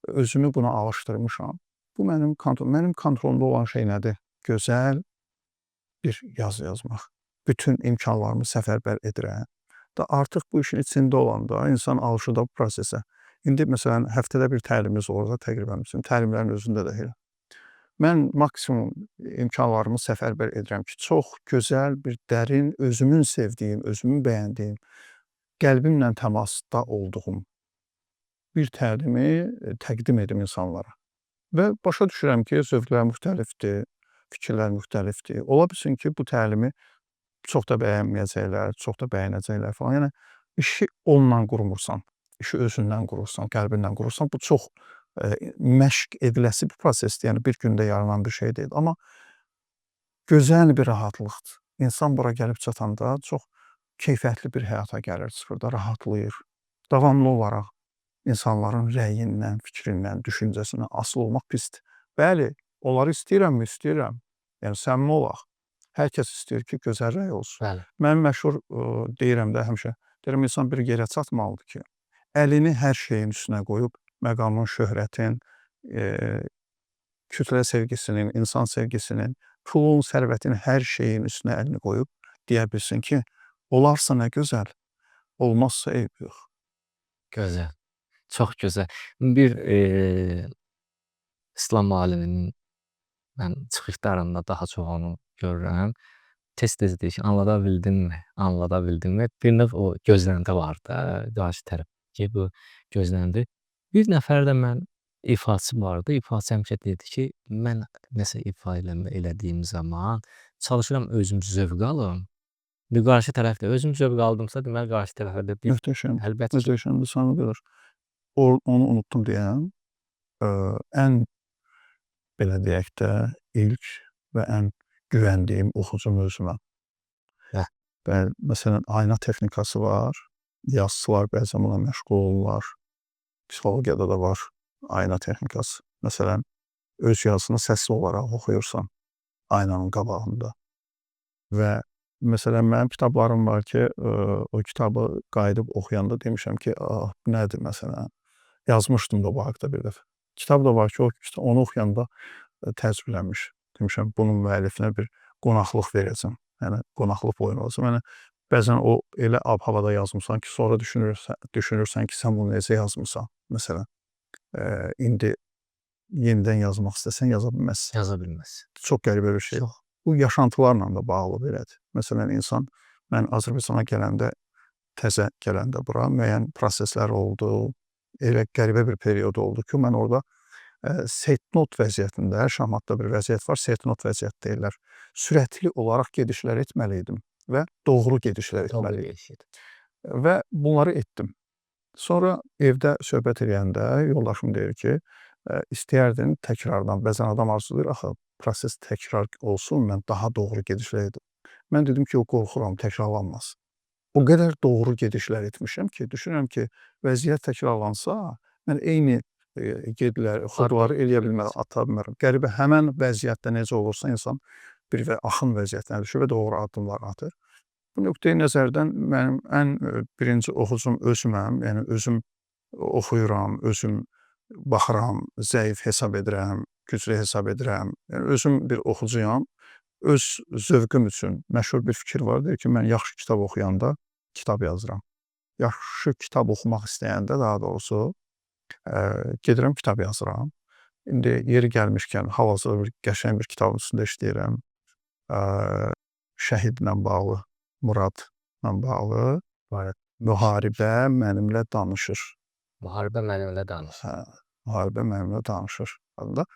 özümü buna alışdırmışam. Bu mənim kontrolumda olan şey nədir? Gözəl bir yazı yazmaq. Bütün imkanlarımı səfərbər edirəm. Da artıq bu işin içində olanda insan alışır da bu prosesə. İndi məsələn, həftədə bir təlimimiz olur da təqribən bizim təlimlərin özündə də elə. Mən maksimum imkanlarımı səfərbər edirəm ki, çox gözəl bir dərin, özümün sevdiyim, özümün bəyəndiyim, qəlbimlə təmasda olduğum bir təlimi təqdim edim insanlara. Və başa düşürəm ki, zövqlər müxtəlifdir, fikirlər müxtəlifdir. Ola bilsin ki, bu təlimi çox da bəyənməyəcəklər, çox da bəyənəcəklər falan. Yəni, işi onunla qurmursan, işi özündən qurursan, qəlbindən qurursan, bu çox məşq ediləsi bir prosesdir. Yəni, bir gündə yaranan bir şey deyil. Amma gözəl bir rahatlıqdır. İnsan bura gəlib çatanda çox keyfiyyətli bir həyata gəlir, çıxır, rahatlayır. Davamlı olaraq insanların rəyindən, fikrindən, düşüncəsindən asılı olmaq pisdir. Bəli, onları istəyirəmmi? İstəyirəm. Yəni, səmimi olaq. Hər kəs istəyir ki, gözəl rəy olsun. Bəli. Mənim məşhur deyirəm də həmişə, deyirəm, insan bir yerə çatmalıdır ki, əlini hər şeyin üstünə qoyub, məqamın, şöhrətin, kütlə sevgisinin, insan sevgisinin, pulun, sərvətin, hər şeyin üstünə əlini qoyub, deyə bilsin ki, olarsa nə gözəl, olmazsa eyb yox. Gözəl. Çox gözəl. Bir İslam aliminin mən çıxışlarında daha çox onu görürəm. Tez-tez deyir ki, anlada bildinmi? Anlada bildinmi? Bir növ o gözləntə var da, qarşı tərəf ki, bu gözləndi. Bir nəfər də mən ifaçı vardı. İfaçı həmişə deyirdi ki, mən nəsə ifa elədiyim zaman çalışıram özüm zövq alım. Bir qarşı tərəf də özüm zövq aldımsa, deməli qarşı tərəfə də bir Möhtəşəm, əlbəttə ki, möhtəşəmdir, sana qədər. Onu unutdum deyəm. Ən belə deyək də, ilk və ən güvəndiyim oxucu mövzuma. Hə. Və məsələn, ayna texnikası var. Yazıçılar bəzən buna məşğul olurlar. Psixologiyada da var ayna texnikası. Məsələn, öz yazısını səsli olaraq oxuyursan aynanın qabağında. Və məsələn, mənim kitablarım var ki, o kitabı qayıdıb oxuyanda demişəm ki, bu nədir məsələn? Yazmışdım da bu haqda bir dəfə. Kitab da var ki, onu oxuyanda təəccüblənmiş. Demişəm, bunun müəllifinə bir qonaqlıq verəcəm. Yəni qonaqlıq oyunu olacaq. Yəni bəzən o elə ab-havada yazmısan ki, sonra düşünürsən ki, sən bunu necə yazmısan? Məsələn, indi yenidən yazmaq istəsən yaza bilməzsən. Yaza bilməz. Çox qəribə bir şey. Çox. Bu yaşantılarla da bağlı belədir. Məsələn, insan mən Azərbaycana gələndə, təzə gələndə bura müəyyən proseslər oldu. Elə qəribə bir period oldu ki, mən orada setnot vəziyyətində, şahmatda bir vəziyyət var, setnot vəziyyət deyirlər. Sürətli olaraq gedişlər etməli idim və doğru gedişlər etməli idim. Və bunları etdim. Sonra evdə söhbət edəndə yoldaşım deyir ki, istəyərdin təkrardan, bəzən adam arzulayır, axı proses təkrar olsun, mən daha doğru gedişlər edim. Mən dedim ki, qorxuram, təkrarlanmaz. O qədər doğru gedişlər etmişəm ki, düşünürəm ki, vəziyyət təkrarlansa, mən eyni xudları eləyə bilmərəm, ata bilmərəm. Qəribə həmən vəziyyətdə necə olursa insan bir axın vəziyyətinə düşür və doğru addımlar atır. Bu nöqteyi nəzərdən mənim ən birinci oxucum özüməm, yəni özüm oxuyuram, özüm baxıram, zəif hesab edirəm, güclü hesab edirəm. Yəni özüm bir oxucuyam. Öz zövqüm üçün məşhur bir fikir var, deyir ki, mən yaxşı kitab oxuyanda kitab yazıram. Yaxşı kitab oxumaq istəyəndə, daha doğrusu, gedirəm kitab yazıram. İndi yeri gəlmişkən, hal-hazırda bir qəşəng bir kitabın üstündə işləyirəm. Şəhidlə bağlı, Muradla bağlı. Müharibə mənimlə danışır. Müharibə mənimlə danışır. Hə, müharibə mənimlə danışır adında.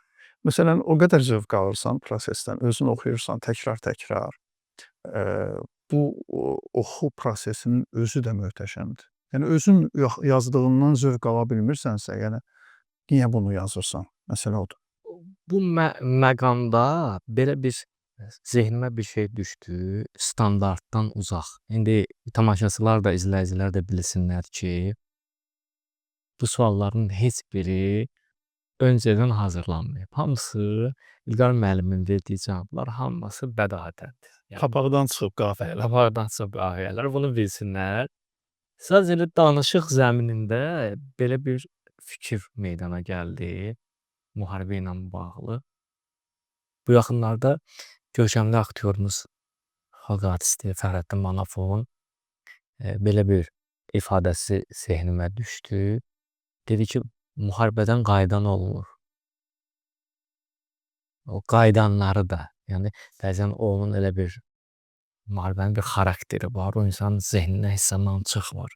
Məsələn, o qədər zövq alırsan prosesdən, özün oxuyursan təkrar-təkrar. Bu oxu prosesinin özü də möhtəşəmdir. Yəni özün yazdığından zövq ala bilmirsənsə, yəni niyə bunu yazırsan? Məsələ odur. Bu məqamda belə bir zehnimə bir şey düşdü, standartdan uzaq. İndi tamaşaçılar da, izləyicilər də bilsinlər ki, bu sualların heç biri öncədən hazırlanmayıb. Hamısı İlqar müəllimin verdiyi cavablar hamısı bədahətəndir. Papaqdan çıxıb qafiyələr. Papaqdan çıxıb qafiyələr, bunu bilsinlər. Sadəcə elə danışıq zəminində belə bir fikir meydana gəldi müharibə ilə bağlı. Bu yaxınlarda görkəmli aktyorumuz, xalq artisti Fəxrəddin Manafovun belə bir ifadəsi zehnimə düşdü. Dedi ki, müharibədən qayıdan olmur. O qayıdanları da, yəni bəzən onun elə bir müharibənin bir xarakteri var, o insanın zehninə hissədən çıxmır.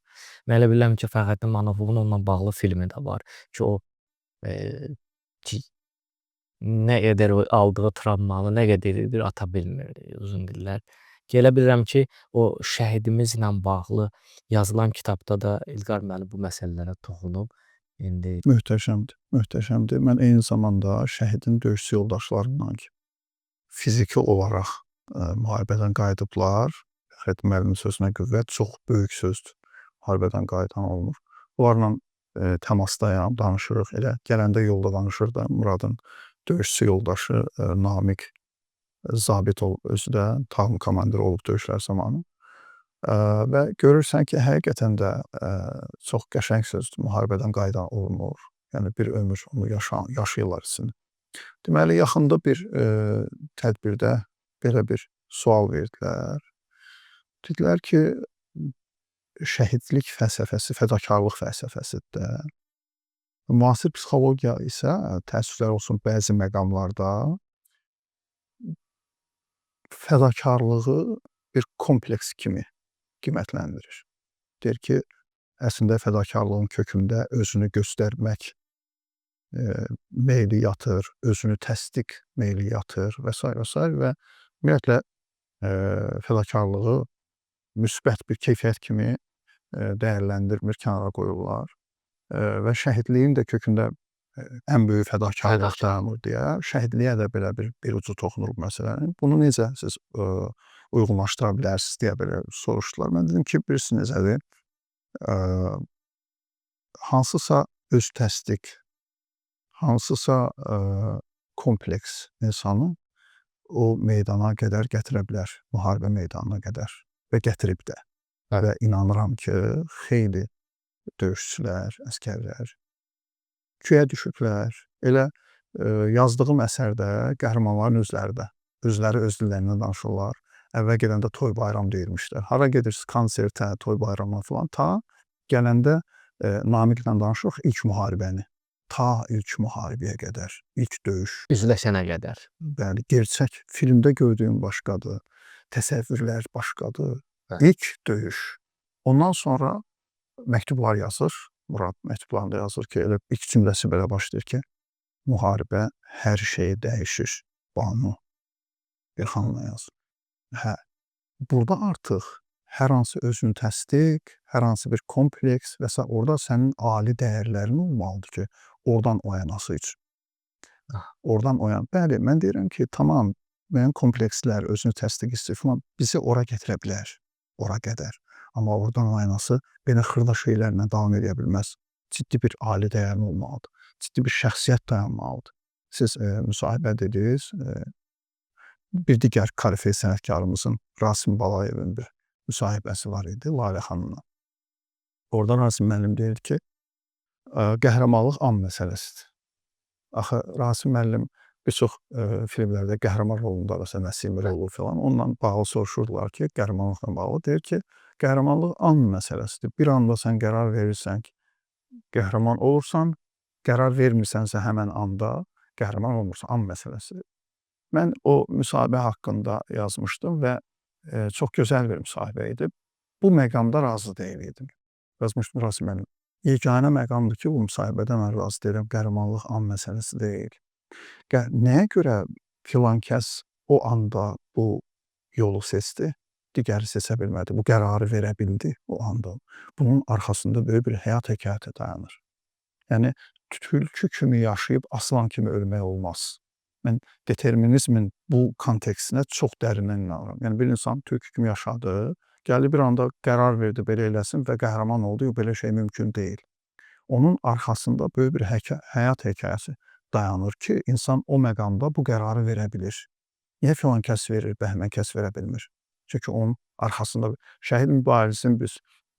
Mən elə bilirəm ki, Fəxrəddin Manafovun onunla bağlı filmi də var ki, o ki, nə qədər aldığı travmanı, nə qədər ata bilmirdi, uzun illər. Elə bilirəm ki, o şəhidimizlə bağlı yazılan kitabda da İlqar müəllim bu məsələlərə toxunub. İndi Möhtəşəmdir, möhtəşəmdir. Mən eyni zamanda şəhidin döyüş yoldaşlarından ki, fiziki olaraq müharibədən qayıdıblar. Fəxrəddin müəllimin sözünə qüvvət, çox böyük sözdür. Müharibədən qayıdan olmur. Onlarla təmasdayam, danışırıq. Elə gələndə yolda danışır da Muradın döyüşçü yoldaşı Namiq zabit olub, özü də taxım komandiri olub döyüşlər zamanı. Və görürsən ki, həqiqətən də çox qəşəng sözdür. Müharibədən qayıdan olmur. Yəni bir ömür onu yaşayırlar içində. Deməli, yaxında bir tədbirdə belə bir sual verdilər. Dedilər ki, şəhidlik fəlsəfəsi, fədakarlıq fəlsəfəsidir də. Müasir psixologiya isə təəssüflər olsun bəzi məqamlarda fədakarlığı bir kompleks kimi qiymətləndirir. Deyir ki, əslində fədakarlığın kökündə özünü göstərmək meyli yatır, özünü təsdiq meyli yatır və s. və ümumiyyətlə fədakarlığı müsbət bir keyfiyyət kimi dəyərləndirmir, kənara qoyurlar və şəhidliyin də kökündə ən böyük fədakarlıq dayanır deyə şəhidliyə də belə bir ucu toxunulub məsələnin. Bunu necə siz uyğunlaşdıra bilərsiniz deyə belə soruşdular. Mən dedim ki, birisi necədir? Hansısa öz təsdiq, hansısa kompleks insanı o meydana qədər gətirə bilər, müharibə meydanına qədər və gətirib də. Və inanıram ki, xeyli döyüşçülər, əskərlər köyə düşüblər. Elə yazdığım əsərdə qəhrəmanların özləri də özləri öz dillərindən danışırlar. Əvvəl gedəndə toy bayram deyirmişlər. Hara gedirsiniz konsertə, toy bayramına filan ta gələndə Namiqlə danışırıq ilk müharibəni. Ta ilk müharibəyə qədər, ilk döyüş. Üzləşənə qədər. Bəli, gerçək filmdə gördüyüm başqadır, təsəvvürlər başqadır. Bəli. İlk döyüş. Ondan sonra məktublar yazır. Murad məktublarında yazır ki, elə ilk cümləsi belə başlayır ki, müharibə hər şeyi dəyişir. Banu Elxanla yazır. Hə, burada artıq hər hansı özünü təsdiq, hər hansı bir kompleks və s. orada sənin ali dəyərlərin olmalıdır ki, oradan oyanası üçün. Oradan oyan. Bəli, mən deyirəm ki, tamam, müəyyən komplekslər, özünü təsdiq istəyir falan bizi ora gətirə bilər, ora qədər. Amma oradan oyanası belə xırda şeylərlə davam edə bilməz. Ciddi bir ali dəyərin olmalıdır. Ciddi bir şəxsiyyət dayanmalıdır. Siz müsahibə dediniz, bir digər korifey sənətkarımızın Rasim Balayevin bir müsahibəsi var idi Lalə xanımla. Orada Rasim müəllim deyir ki, qəhrəmanlıq an məsələsidir. Axı Rasim müəllim bir çox filmlərdə qəhrəman rolunda da Nəsimi rolu filan onunla bağlı soruşurdular ki, qəhrəmanlıqla bağlı deyir ki, qəhrəmanlıq an məsələsidir. Bir anda sən qərar verirsən ki, qəhrəman olursan, qərar vermirsənsə həmən anda qəhrəman olmursan, an məsələsidir. Mən o müsahibə haqqında yazmışdım və çox gözəl bir müsahibə idi. Bu məqamda razı deyil idim. Yazmışdım Rasim müəllim. Yeganə məqamdır ki, bu müsahibədə mən razı deyirəm, qəhrəmanlıq an məsələsi deyil. Nəyə görə filan kəs o anda bu yolu seçdi, digəri seçə bilmədi, bu qərarı verə bildi o anda. Bunun arxasında böyük bir həyat hekayəti dayanır. Yəni, tülkü kimi yaşayıb aslan kimi ölmək olmaz. Mən determinizmin bu kontekstinə çox dərindən inanıram. Yəni, bir insan tülkü kimi yaşadı, gəldi bir anda qərar verdi, belə eləsin və qəhrəman oldu, belə şey mümkün deyil. Onun arxasında böyük bir həyat hekayəsi dayanır ki, insan o məqamda bu qərarı verə bilir. Niyə filan kəs verir, bəhmən kəs verə bilmir? Çünki onun arxasında şəhid mübarizin biz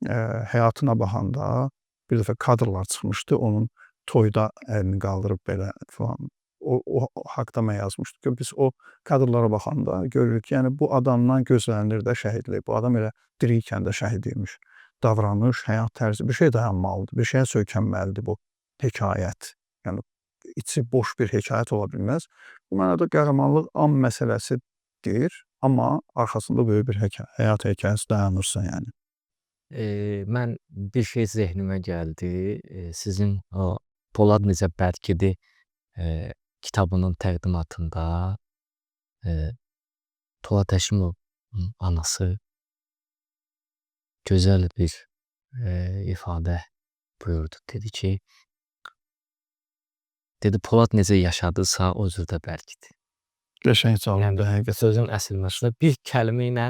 həyatına baxanda bir dəfə kadrlar çıxmışdı, onun toyda əlini qaldırıb belə filan. O haqda mən yazmışdım ki, biz o kadrlara baxanda görürük ki, yəni bu adamdan gözlənilir də şəhidlik. Bu adam elə dirikən də şəhid imiş. Davranış, həyat tərzi, bir şey dayanmalıdır, bir şeyə söykənməlidir bu hekayət. Yəni, içi boş bir hekayət ola bilməz. Bu mənada qəhrəmanlıq an məsələsidir, amma arxasında böyük bir həyat hekayəsi dayanırsa, yəni. Mən bir şey zehnimə gəldi. Sizin o Polad necə bərkidi kitabının təqdimatında Polad Həşimovun anası gözəl bir ifadə buyurdu. Dedi ki, Polad necə yaşadısa o cür də bərkidi. Qəşəng çalındı, həqiqətən. Sözün əsl məsələ bir kəlmə ilə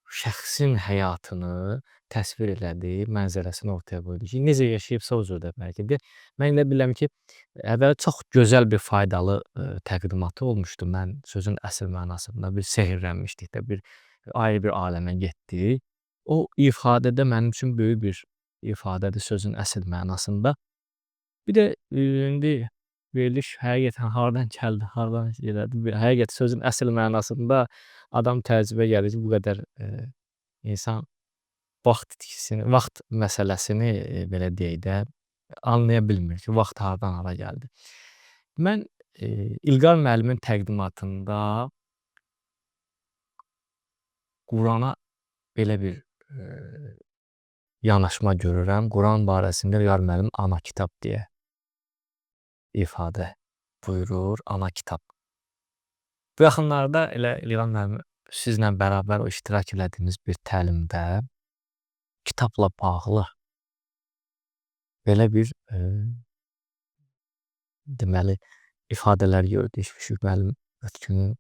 şəxsin həyatını təsvir elədi, mənzərəsini ortaya qoydu ki, necə yaşayıbsa o cür də bəlkə. Mən elə bilirəm ki, əvvəl çox gözəl bir faydalı təqdimatı olmuşdu. Mən sözün əsl mənasında bir sehrlənmişdik də, bir ayrı bir aləmə getdik. O ifadədə mənim üçün böyük bir ifadədir sözün əsl mənasında. Bir də indi veriliş həqiqətən hardan gəldi, hardan elədi. Həqiqətən sözün əsl mənasında adam təəccübə gəlir ki, bu qədər insan vaxt itkisini, vaxt məsələsini belə deyək də anlaya bilmir ki, vaxt hardan hara gəldi. Mən İlqar müəllimin təqdimatında Qurana belə bir yanaşma görürəm. Quran barəsində İlqar müəllim ana kitab deyə ifadə buyurur, ana kitab. Bu yaxınlarda elə İlqar müəllim sizlə bərabər o iştirak elədiyimiz bir təlimdə kitabla bağlı belə bir deməli ifadələr gördük. Şükrü müəllim ötkünün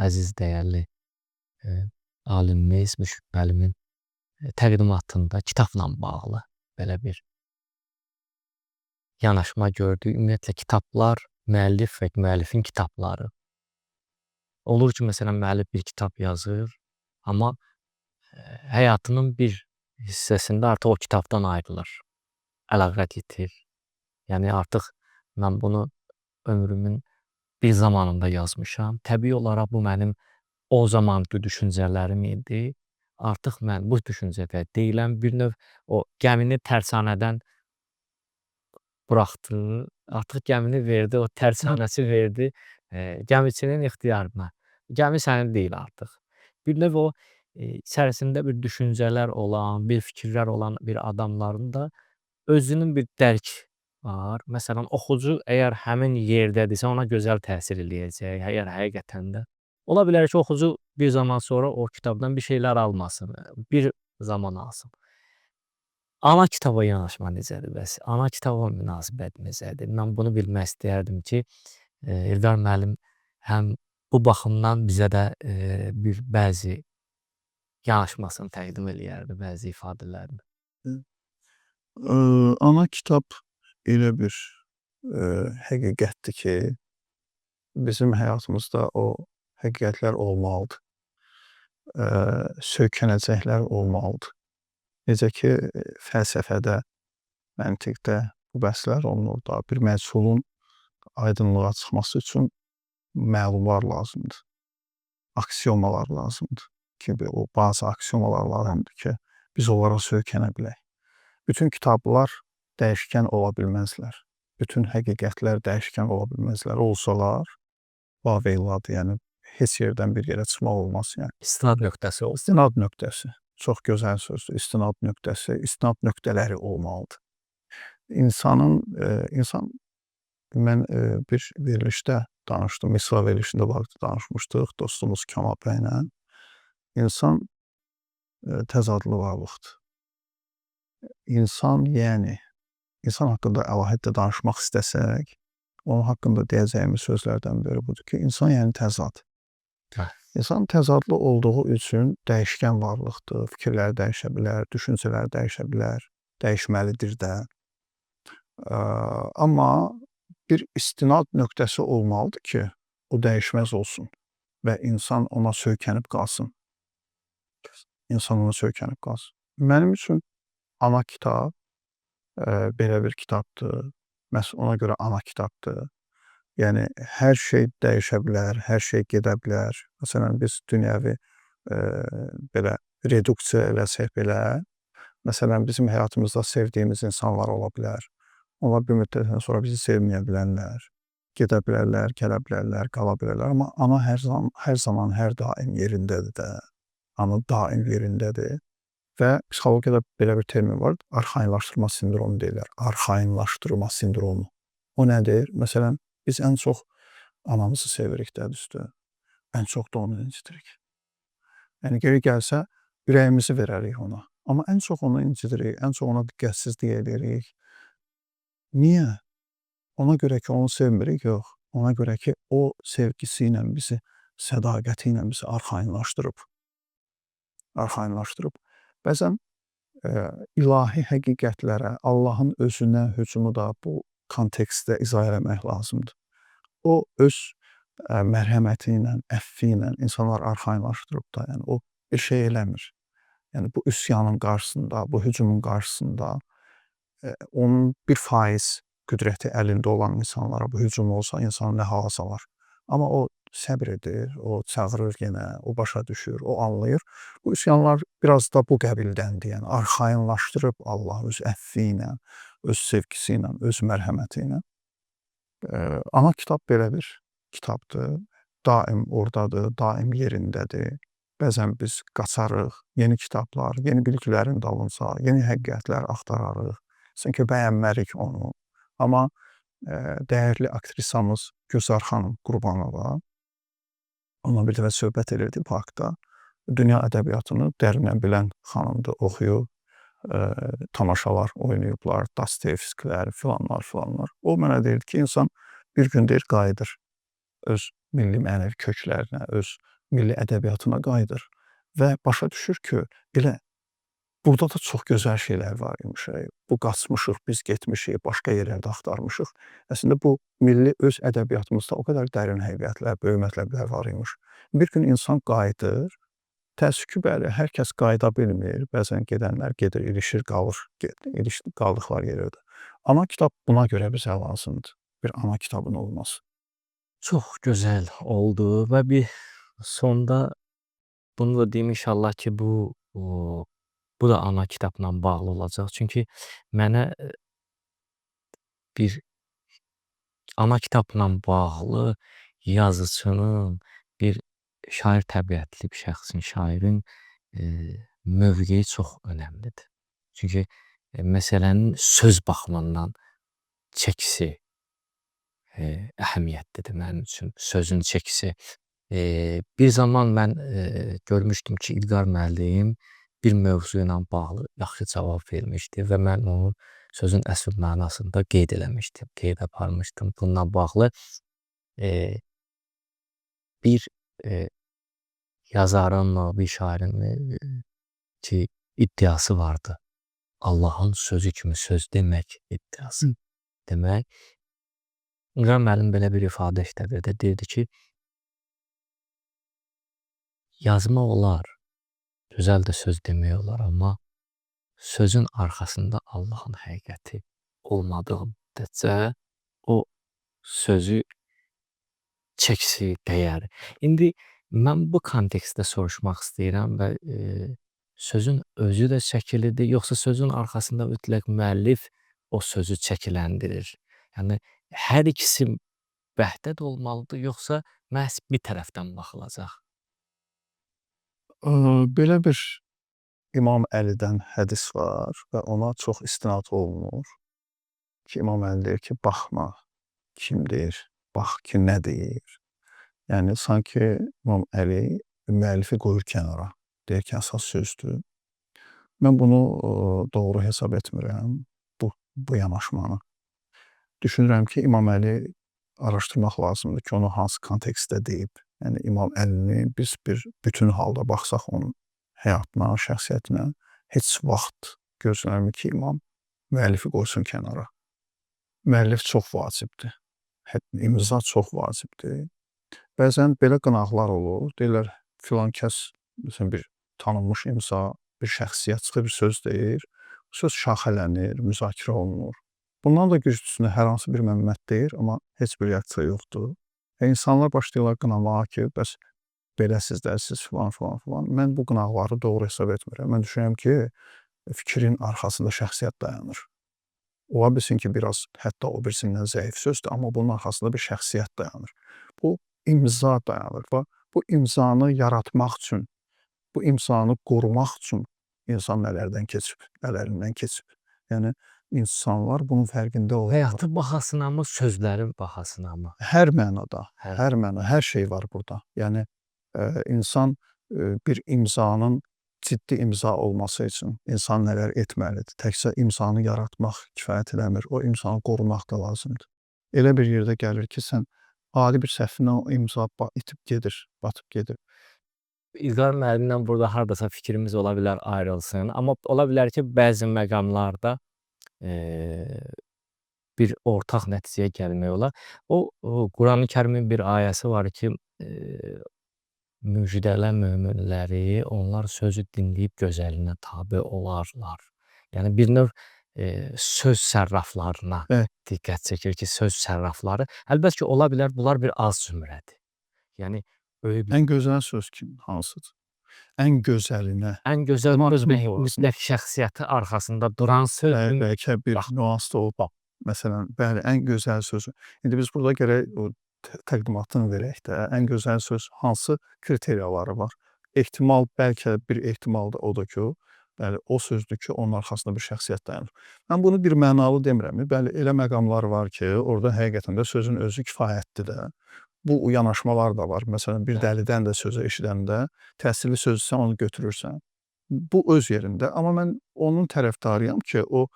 əziz, dəyərli alimimiz Şükrü müəllimin təqdimatında kitabla bağlı belə bir yanaşma gördük. Ümumiyyətlə kitablar, müəllif və müəllifin kitabları. Olur ki, məsələn, müəllif bir kitab yazır, amma həyatının bir hissəsində artıq o kitabdan ayrılır, əlaqə itir. Yəni artıq mən bunu ömrümün bir zamanında yazmışam. Təbii olaraq bu mənim o zamanki düşüncələrim idi. Artıq mən bu düşüncədə deyiləm. Bir növ o gəmini tərsanədən buraxdı. Artıq gəmini verdi, o tərsanəsi verdi, gəmiçinin ixtiyarına. Gəmi sənin deyil artıq. Bir növ o, içərisində bir düşüncələr olan, bir fikirlər olan bir adamların da özünün bir dərk var. Məsələn, oxucu əgər həmin yerdədirsə, ona gözəl təsir eləyəcək, əgər həqiqətən də. Ola bilər ki, oxucu bir zaman sonra o kitabdan bir şeylər almasın, bir zaman alsın. Ana kitaba yanaşma necədir bəs? Ana kitaba münasibət necədir? Mən bunu bilmək istəyərdim ki, Eldar müəllim həm bu baxımdan bizə də, bir bəzi yanaşmasını təqdim eləyərdi, bəzi ifadələrini. Ana kitab elə bir həqiqətdir ki, bizim həyatımızda o həqiqətlər olmalıdır. Söykənəcəklər olmalıdır. Necə ki, fəlsəfədə, məntiqdə bu bəhslər olunur da, bir məhsulun aydınlığa çıxması üçün məlumlar lazımdır. Aksiomalar lazımdır ki, o bazı aksiomalar lazımdır ki, biz onlara söykənə bilək. Bütün kitablar dəyişkən ola bilməzlər. Bütün həqiqətlər dəyişkən ola bilməzlər. Olsalar, vaveyladır, yəni heç yerdən bir yerə çıxmaq olmaz yəni. İstinad nöqtəsi olsun. İstinad nöqtəsi. Çox gözəl sözdür. İstinad nöqtəsi, istinad nöqtələri olmalıdır. İnsanın, mən bir verilişdə danışdım, misra verilişində danışmışdıq dostumuz Kamal bəylə. İnsan təzadlı varlıqdır. İnsan, yəni, insan haqqında əlahiddə danışmaq istəsək, onun haqqında deyəcəyimiz sözlərdən biri budur ki, insan yəni təzad. İnsan təzadlı olduğu üçün dəyişkən varlıqdır, fikirlər dəyişə bilər, düşüncələr dəyişə bilər, dəyişməlidir də. Amma bir istinad nöqtəsi olmalıdır ki, o dəyişməz olsun və insan ona söykənib qalsın. İnsan ona söykənib qalsın. Mənim üçün ana kitab belə bir kitabdır. Məhz ona görə ana kitabdır. Yəni, hər şey dəyişə bilər, hər şey gedə bilər. Məsələn, biz dünyəvi belə reduksiya eləsək belə, məsələn, bizim həyatımızda sevdiyimiz insanlar ola bilər. Onlar bir müddətdən sonra bizi sevməyə bilərlər, gedə bilərlər, gələ bilərlər, qala bilərlər. Amma ana hər zaman, hər daim yerindədir də. Ana daim yerindədir. Və psixologiyada belə bir termin var, arxayınlaşdırma sindromu deyirlər. Arxayınlaşdırma sindromu. O nədir? Məsələn, biz ən çox anamızı sevirik də düzdür. Ən çox da onu incitirik. Yəni, geri gəlsə, ürəyimizi verərik ona. Amma ən çox onu incitirik, ən çox ona diqqətsizlik edirik. Niyə? Ona görə ki, onu sevmirik? Yox. Ona görə ki, o sevgisi ilə bizi, sədaqəti ilə bizi arxayınlaşdırıb. Arxayınlaşdırıb. Bəzən ilahi həqiqətlərə, Allahın özünə hücumu da bu kontekstdə izah eləmək lazımdır. O öz mərhəməti ilə, əfvi ilə insanlar arxayınlaşdırıb da, yəni o bir şey eləmir. Yəni bu üsyanın qarşısında, bu hücumun qarşısında onun 1% qüdrəti əlində olan insanlara bu hücum olsa, insanı nə hala salar. Amma o səbr edir, o çağırır yenə, o başa düşür, o anlayır. Bu üsyanlar biraz da bu qəbildəndir. Yəni arxayınlaşdırıb Allah öz əfvi ilə, öz sevgisi ilə, öz mərhəməti ilə. Ana kitab belə bir kitabdır. Daim ordadır, daim yerindədir. Bəzən biz qaçarıq, yeni kitablar, yeni biliklərin dalınca, yeni həqiqətlər axtararıq. Sanki bəyənmərik onu. Amma dəyərli aktrisamız Gülzar xanım Qurbanova, onunla bir dəfə söhbət edirdi parkda. Dünya ədəbiyyatını dərindən bilən xanımdır, oxuyub, tamaşalar oynayıblar, Dostoyevskilər, filanlar. O mənə deyirdi ki, insan bir gün deyir, qayıdır öz milli mənəvi köklərinə, öz milli ədəbiyyatına qayıdır və başa düşür ki, elə burada da çox gözəl şeylər var imiş. Bu qaçmışıq, biz getmişik, başqa yerlərdə axtarmışıq. Əslində bu milli öz ədəbiyyatımızda o qədər dərin həqiqətlər, böyük mətləblər var imiş. Bir gün insan qayıdır. Təəssüf ki, bəli, hər kəs qayıda bilmir. Bəzən gedənlər gedir, ilişir, qalır, qaldıqları yerdə. Ana kitab buna görə bizə lazımdır. Bir ana kitabın olması. Çox gözəl oldu və bir sonda bunu da deyim inşallah ki, bu da ana kitabla bağlı olacaq. Çünki mənə bir ana kitabla bağlı yazıçının, bir şair təbiətli bir şəxsin, şairin mövqeyi çox önəmlidir. Çünki məsələnin söz baxımından çəkisi əhəmiyyətlidir mənim üçün. Sözün çəkisi. Bir zaman mən görmüşdüm ki, İlqar müəllim bir mövzu ilə bağlı yaxşı cavab vermişdi və mən onu sözün əsl mənasında qeyd eləmişdim, qeyd aparmışdım. Bununla bağlı bir yazarın, bir şairin ki, iddiası vardı. Allahın sözü kimi söz demək iddiası. Demək, İlqar müəllim belə bir ifadə işlədirdi. Deyirdi ki, yazmaq olar, gözəl də söz demək olar, amma sözün arxasında Allahın həqiqəti olmadığı müddətcə o sözü çəkisi, dəyər. İndi mən bu kontekstdə soruşmaq istəyirəm və sözün özü də çəkilidir, yoxsa sözün arxasında mütləq müəllif o sözü çəkiləndirir? Yəni hər ikisi vəhdət olmalıdır, yoxsa məhz bir tərəfdən baxılacaq? Belə bir İmam Əlidən hədis var və ona çox istinad olunur ki, İmam Əli deyir ki, baxma kim deyir, bax ki, nə deyir. Yəni sanki İmam Əli müəllifi qoyur kənara. Deyir ki, əsas sözdür. Mən bunu doğru hesab etmirəm, bu yanaşmanı. Düşünürəm ki, İmam Əli araşdırmaq lazımdır ki, onu hansı kontekstdə deyib. Yəni İmam Əlini biz bir bütün halda baxsaq onun həyatına, şəxsiyyətinə heç vaxt gözləmir ki, imam müəllifi qoysun kənara. Müəllif çox vacibdir. İmza çox vacibdir. Bəzən belə qınaqlar olur. Deyirlər, filan kəs, məsələn, bir tanınmış imza, bir şəxsiyyət çıxır, bir söz deyir. Söz şaxələnir, müzakirə olunur. Bundan da güclüsünü hər hansı bir məmmət deyir, amma heç bir reaksiya yoxdur. İnsanlar başlayırlar qınamağa ki, bəs beləsiz də, siz filan, filan, filan. Mən bu qınaqları doğru hesab etmirəm. Mən düşünürəm ki, fikrin arxasında şəxsiyyət dayanır. Ola bilsin ki, biraz hətta o birisindən zəif sözdür, amma bunun arxasında bir şəxsiyyət dayanır. Bu imza dayanır və bu imzanı yaratmaq üçün, bu imzanı qorumaq üçün insan nələrdən keçib, nələrindən keçib. Yəni insanlar bunun fərqində olurlar. Həyatı bahasına mı, sözlərin bahasına mı? Hər mənada, hər məna, hər şey var burada. Yəni insan bir imzanın ciddi imza olması üçün insan nələr etməlidir? Təkcə imzanı yaratmaq kifayət eləmir. O imzanı qorumaq da lazımdır. Elə bir yerdə gəlir ki, sən adi bir səhvlə o imza itib gedir, batıb gedir. İlqar müəllimlə burada hardasa fikrimiz ola bilər ayrılsın, amma ola bilər ki, bəzi məqamlarda bir ortaq nəticəyə gəlmək olar. O Qurani-Kərimin bir ayəsi var ki, müjdələ möminləri, onlar sözü dinləyib gözəlinə tabe olarlar. Yəni bir növ söz sərraflarına diqqət çəkir ki, söz sərrafları. Əlbəttə ki, ola bilər bunlar bir az zümrədir. Yəni Ən gözəl söz hansıdır? Ən gözəlinə. Ən gözəl söz mütləq şəxsiyyəti arxasında duran söz. Bəlkə bir nüans da o. Məsələn, bəli, ən gözəl sözü. İndi biz burada gərək o təqdimatını verək də. Ən gözəl söz hansı kriteriyaları var? Ehtimal, bəlkə bir ehtimal da odur ki, bəli, o sözdür ki, onun arxasında bir şəxsiyyət dayanır. Mən bunu bir mənalı demirəm. Bəli, elə məqamlar var ki, orada həqiqətən də sözün özü kifayətdir də. Bu yanaşmalar da var. Məsələn, bir dəlidən də sözü eşidəndə təsirli sözsən onu götürürsən. Bu öz yerində. Amma mən onun tərəfdarıyam ki, o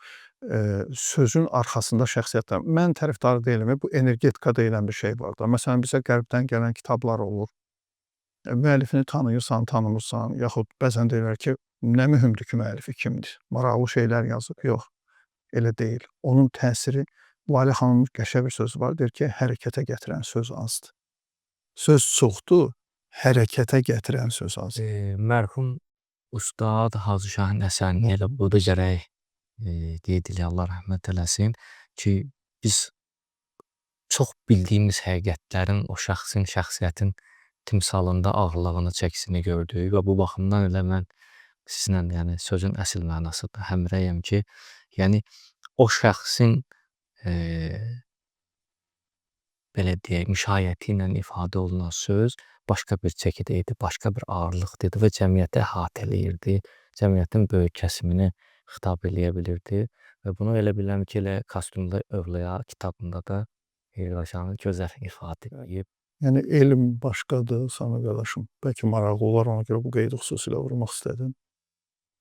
sözün arxasında şəxsiyyət var. Mən tərəfdarı deyiləm. Bu energetika deyilən bir şey var da. Məsələn, bizə qərbdən gələn kitablar olur. Müəllifini tanıyırsan, tanımırsan, yaxud bəzən deyirlər ki, nə mühümdür ki, müəllifi kimdir? Maraqlı şeylər yazıb. Yox, elə deyil. Onun təsiri, Lalə xanımın qəşəng bir sözü var, deyir ki, hərəkətə gətirən söz azdır. Söz çoxdur, hərəkətə gətirən söz azdır. Mərhum Ustad Hacı Şahin əsərini elə burada gərək qeyd eləyək, Allah rəhmət eləsin ki, biz çox bildiyimiz həqiqətlərin o şəxsin, şəxsiyyətin timsalında ağırlığını, çəkisini gördük və bu baxımdan elə mən sizlə, yəni sözün əsl mənasında həmrəyəm ki, yəni o şəxsin belə deyək, müşayiəti ilə ifadə olunan söz başqa bir çəkidə idi, başqa bir ağırlıqda idi və cəmiyyəti əhatə eləyirdi, cəmiyyətin böyük kəsimini xitab eləyə bilirdi və bunu elə bilirəm ki, elə Kostyumlu Övliya kitabında da Hirdaşanı gözəl ifadə edib. Yəni elm başqadır, Sami qardaşım. Bəlkə maraqlı olar, ona görə bu qeydi xüsusilə vurmaq istədim.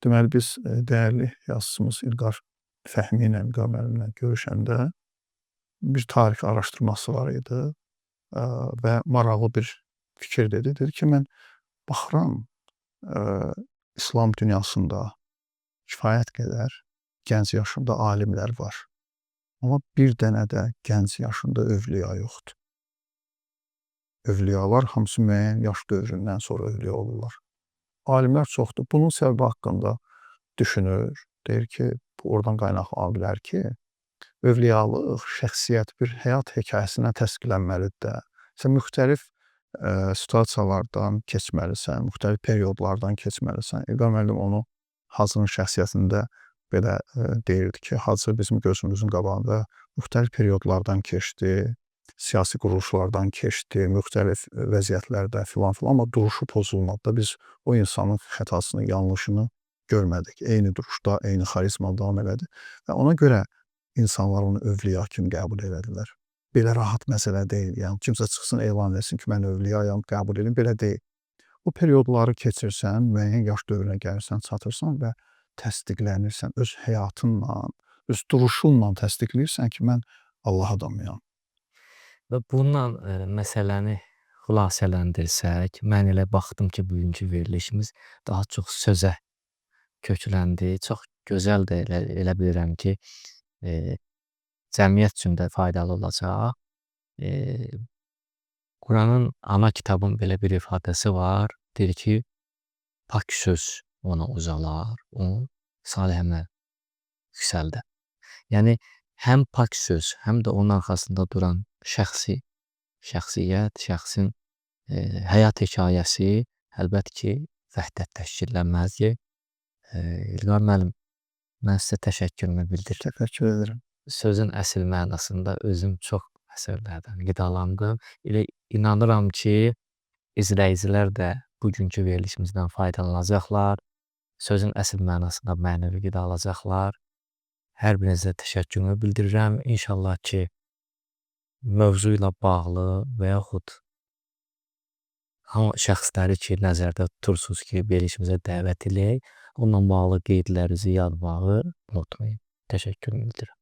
Deməli biz dəyərli yazıçımız İlqar Fəhmi ilə, İlqar müəllimlə görüşəndə bir tarix araşdırması var idi və maraqlı bir fikir dedi. Dedi ki, mən baxıram İslam dünyasında kifayət qədər gənc yaşında alimlər var. Amma bir dənə də gənc yaşında övliya yoxdur. Övliyalar hamısı müəyyən yaş dövründən sonra övliya olurlar. Alimlər çoxdur. Bunun səbəbi haqqında düşünür. Deyir ki, oradan qaynaqlana bilər ki, övliyalıq şəxsiyyət bir həyat hekayəsinə təsdiqlənməlidir də. Sən müxtəlif situasiyalardan keçməlisən, müxtəlif periodlardan keçməlisən. İlqar müəllim onu Hacının şəxsiyyətində belə deyirdi ki, Hacı bizim gözümüzün qabağında müxtəlif periodlardan keçdi, siyasi quruluşlardan keçdi, müxtəlif vəziyyətlərdə filan, amma duruşu pozulmadı da biz o insanın xətasını, yanlışını görmədik. Eyni duruşda, eyni xarizma davam elədi və ona görə insanlar onu övliya kimi qəbul elədilər. Belə rahat məsələ deyil. Yəni kimsə çıxsın elan etsin ki, mən övliyayam, qəbul edin, belə deyil. O periodları keçirsən, müəyyən yaş dövrünə gəlirsən, çatırsan və təsdiqlənirsən, öz həyatınla, öz duruşunla təsdiqləyirsən ki, mən Allah adamıyam. Və bununla məsələni xülasələndirsək, mən elə baxdım ki, bugünkü verilişimiz daha çox sözə kökləndi. Çox gözəl də elə bilirəm ki, cəmiyyət üçün də faydalı olacaq. Quranın, ana kitabın belə bir ifadəsi var. Deyir ki, pak söz ona uzalar, onu salih əməl yüksəldir. Yəni, həm pak söz, həm də onun arxasında duran şəxsiyyət, şəxsin həyat hekayəsi əlbəttə ki, vəhdət təşkillənməz ki. İlqar müəllim, mən sizə təşəkkürümü bildirirəm. Təşəkkür edirəm. Sözün əsl mənasında özüm çox əsərlərdən qidalandım. Elə inanıram ki, izləyicilər də bugünkü verilişimizdən faydalanacaqlar. Sözün əsl mənasında mənəvi qida alacaqlar. Hər birinizə təşəkkürümü bildirirəm. İnşallah ki, mövzu ilə bağlı və yaxud hansı şəxsləri ki, nəzərdə tutursunuz ki, verilişimizə dəvət edək, onunla bağlı qeydlərinizi yazmağı unutmayın. Təşəkkürümü bildirirəm.